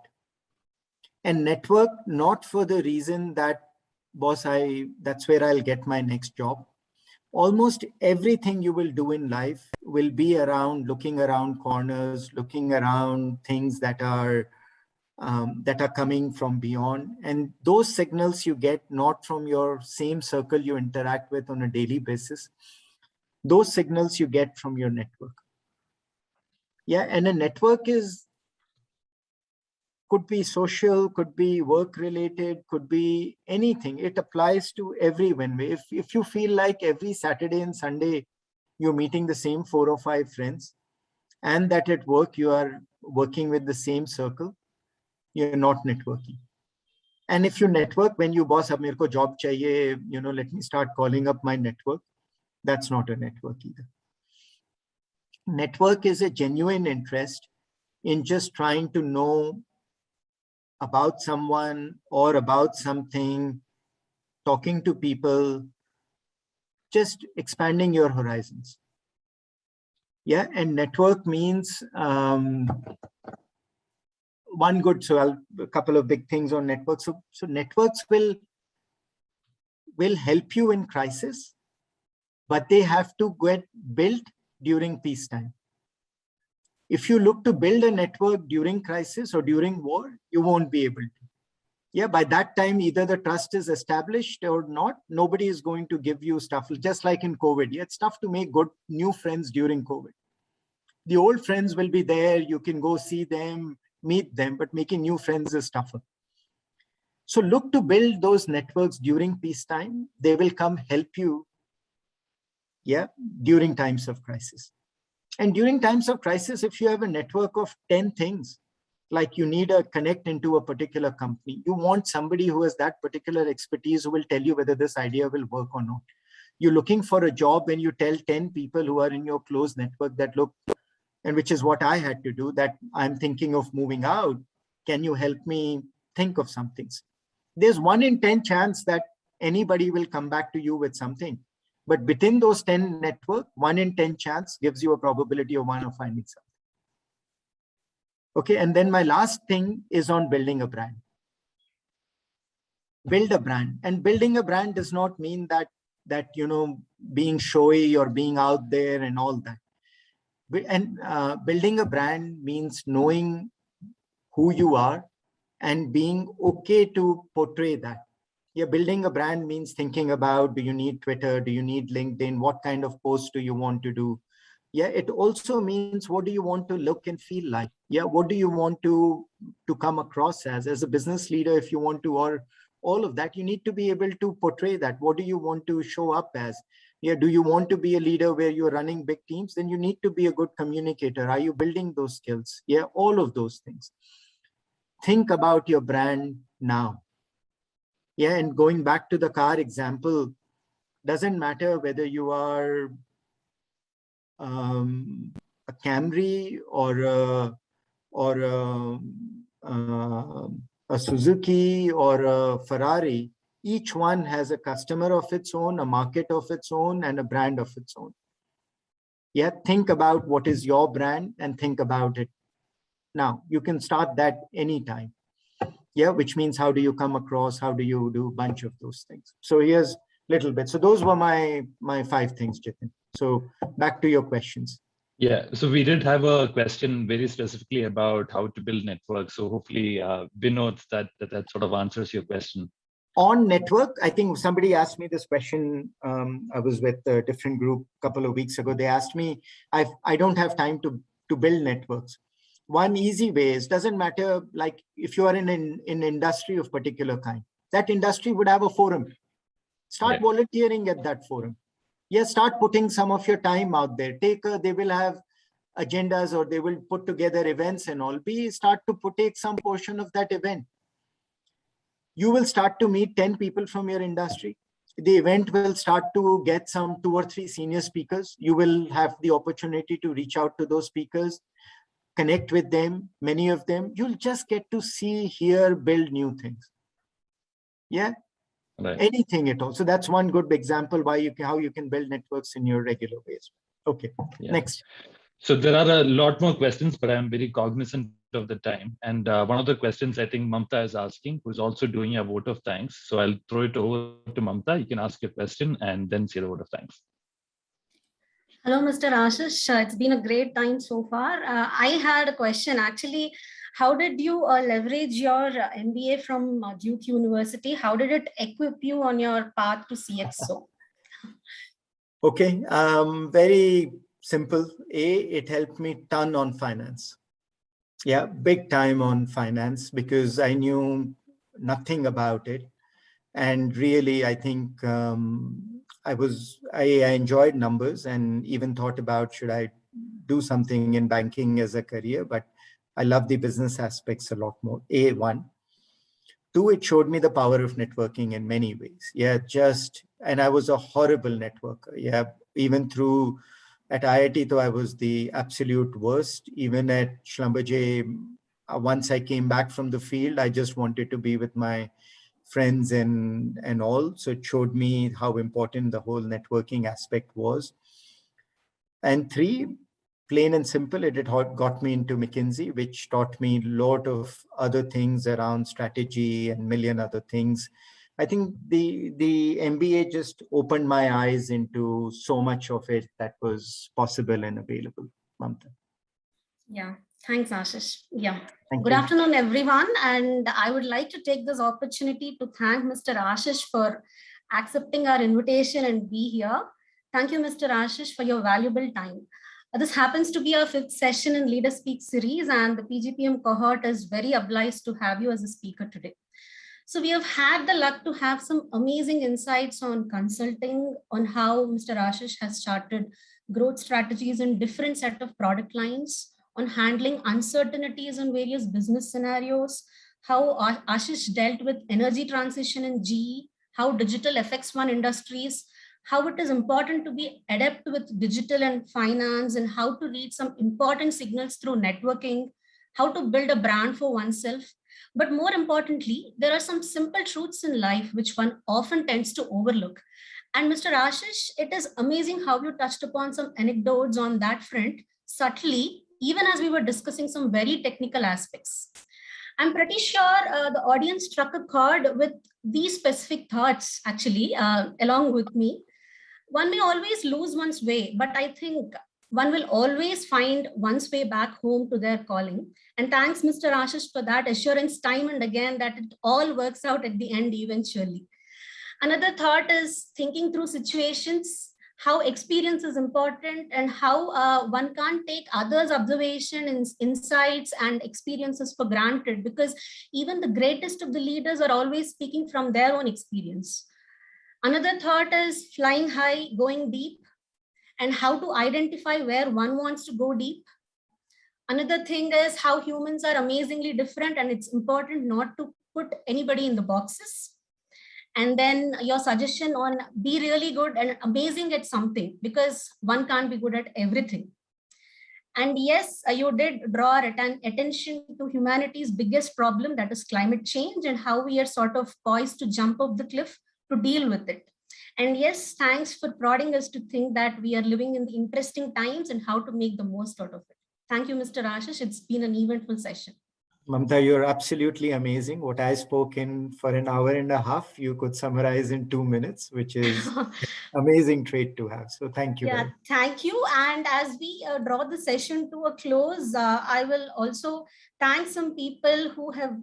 And network not for the reason that, boss, that's where I'll get my next job. Almost everything you will do in life will be around looking around corners, looking around things that are coming from beyond. And those signals you get not from your same circle you interact with on a daily basis. Those signals you get from your network. Yeah, and a network could be social, could be work related, could be anything. It applies to everyone. If you feel like every Saturday and Sunday you're meeting the same 4 or 5 friends, and that at work you are working with the same circle, you're not networking. And if you network when you boss, ab mere ko job chahiye, let me start calling up my network, that's not a network either. Network is a genuine interest in just trying to know about someone or about something, talking to people, just expanding your horizons. Yeah, and network means one good, so a couple of big things on networks. So networks will help you in crisis, but they have to get built during peacetime. If you look to build a network during crisis or during war, you won't be able to. Yeah, by that time, either the trust is established or not. Nobody is going to give you stuff, just like in COVID. Yeah, it's tough to make good new friends during COVID. The old friends will be there. You can go see them, meet them, but making new friends is tougher. So look to build those networks during peacetime. They will come help you, yeah, during times of crisis. And during times of crisis, if you have a network of 10 things, like you need a connect into a particular company, you want somebody who has that particular expertise who will tell you whether this idea will work or not. You're looking for a job when you tell 10 people who are in your close network that look, and which is what I had to do, that I'm thinking of moving out. Can you help me think of some things? There's 1 in 10 chance that anybody will come back to you with something. But within those 10 network, 1 in 10 chance gives you a probability of one of finding something. Okay, and then my last thing is on building a brand. Build a brand. And building a brand does not mean that being showy or being out there and all that. And building a brand means knowing who you are and being okay to portray that. Yeah, building a brand means thinking about, do you need Twitter? Do you need LinkedIn? What kind of posts do you want to do? Yeah, it also means, what do you want to look and feel like? Yeah, what do you want to come across as a business leader, if you want to, or all of that, you need to be able to portray that. What do you want to show up as? Yeah, do you want to be a leader where you're running big teams? Then you need to be a good communicator. Are you building those skills? Yeah, all of those things. Think about your brand now. Yeah, and going back to the car example, doesn't matter whether you are a Camry or a Suzuki or a Ferrari. Each one has a customer of its own, a market of its own, and a brand of its own. Yeah, think about what is your brand and think about it now. You can start that anytime. Yeah, which means how do you come across? How do you do a bunch of those things? So here's a little bit. So those were my 5 things, Jitin. So back to your questions. Yeah, so we did have a question very specifically about how to build networks. So hopefully, Vinod, that sort of answers your question. On network, I think somebody asked me this question. I was with a different group a couple of weeks ago. They asked me, I don't have time to build networks. One easy way is, doesn't matter, like if you are in an industry of particular kind, that industry would have a forum. Start volunteering at that forum. Yes, start putting some of your time out there. They will have agendas or they will put together events and all. Start to take some portion of that event. You will start to meet 10 people from your industry. The event will start to get some 2 or 3 senior speakers. You will have the opportunity to reach out to those speakers, connect with them, many of them. You'll just get to see, hear, build new things. Yeah. Right. Anything at all. So that's one good example how you can build networks in your regular ways. Okay, next. So there are a lot more questions, but I'm very cognizant of the time. And one of the questions I think Mamta is asking, who's also doing a vote of thanks. So I'll throw it over to Mamta. You can ask your question and then say the vote of thanks. Hello, Mr. Ashish. It's been a great time so far. I had a question actually. How did you leverage your MBA from Duke University? How did it equip you on your path to CXO? Okay, very simple. It helped me ton on finance. Yeah, big time on finance because I knew nothing about it. And really, I think I enjoyed numbers and even thought about should I do something in banking as a career, but I love the business aspects a lot more. A1. 2, it showed me the power of networking in many ways. Yeah, and I was a horrible networker. Yeah, even at IIT, though I was the absolute worst. Even at Schlumberger, once I came back from the field, I just wanted to be with my friends and all. So it showed me how important the whole networking aspect was. And 3, plain and simple, it got me into McKinsey, which taught me a lot of other things around strategy and million other things. I think the MBA just opened my eyes into so much of it that was possible and available. Mamta. Yeah, thanks, Ashish. Yeah. Thank Good you. afternoon, everyone. And I would like to take this opportunity to thank Mr. Ashish for accepting our invitation and be here. Thank you, Mr. Ashish, for your valuable time. This happens to be our 5th session in Leader Speak series, and the PGPM cohort is very obliged to have you as a speaker today. So we have had the luck to have some amazing insights on consulting, on how Mr. Ashish has charted growth strategies in different set of product lines, on handling uncertainties in various business scenarios, how Ashish dealt with energy transition in GE, how digital affects one industries, how it is important to be adept with digital and finance, and how to read some important signals through networking, how to build a brand for oneself. But more importantly, there are some simple truths in life which one often tends to overlook. And Mr. Ashish, it is amazing how you touched upon some anecdotes on that front subtly, even as we were discussing some very technical aspects. I'm pretty sure the audience struck a chord with these specific thoughts, actually, along with me. One may always lose one's way, but I think one will always find one's way back home to their calling. And thanks, Mr. Ashish, for that assurance time and again that it all works out at the end eventually. Another thought is thinking through situations, how experience is important and how one can't take others' observation and insights and experiences for granted, because even the greatest of the leaders are always speaking from their own experience. Another thought is flying high, going deep, and how to identify where one wants to go deep. Another thing is how humans are amazingly different, and it's important not to put anybody in the boxes. And then your suggestion on be really good and amazing at something, because one can't be good at everything. And yes, you did draw attention to humanity's biggest problem, that is climate change, and how we are sort of poised to jump off the cliff to deal with it. And yes, thanks for prodding us to think that we are living in the interesting times and how to make the most out of it. Thank you, Mr. Ashish. It's been an eventful session. Mamta, you're absolutely amazing. What I spoke in for an hour and a half, you could summarize in 2 minutes, which is an amazing trait to have. So thank you. Yeah, thank you. And as we draw the session to a close, I will also thank some people who have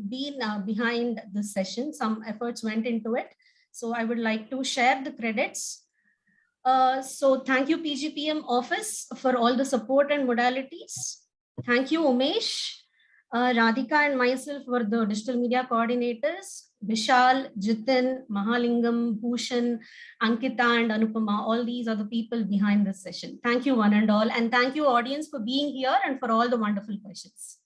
been behind this session. Some efforts went into it. So I would like to share the credits. So thank you, PGPM office, for all the support and modalities. Thank you, Umesh. Radhika and myself were the digital media coordinators. Vishal, Jitin, Mahalingam, Bhushan, Ankita and Anupama, all these are the people behind this session. Thank you one and all. And thank you audience for being here and for all the wonderful questions.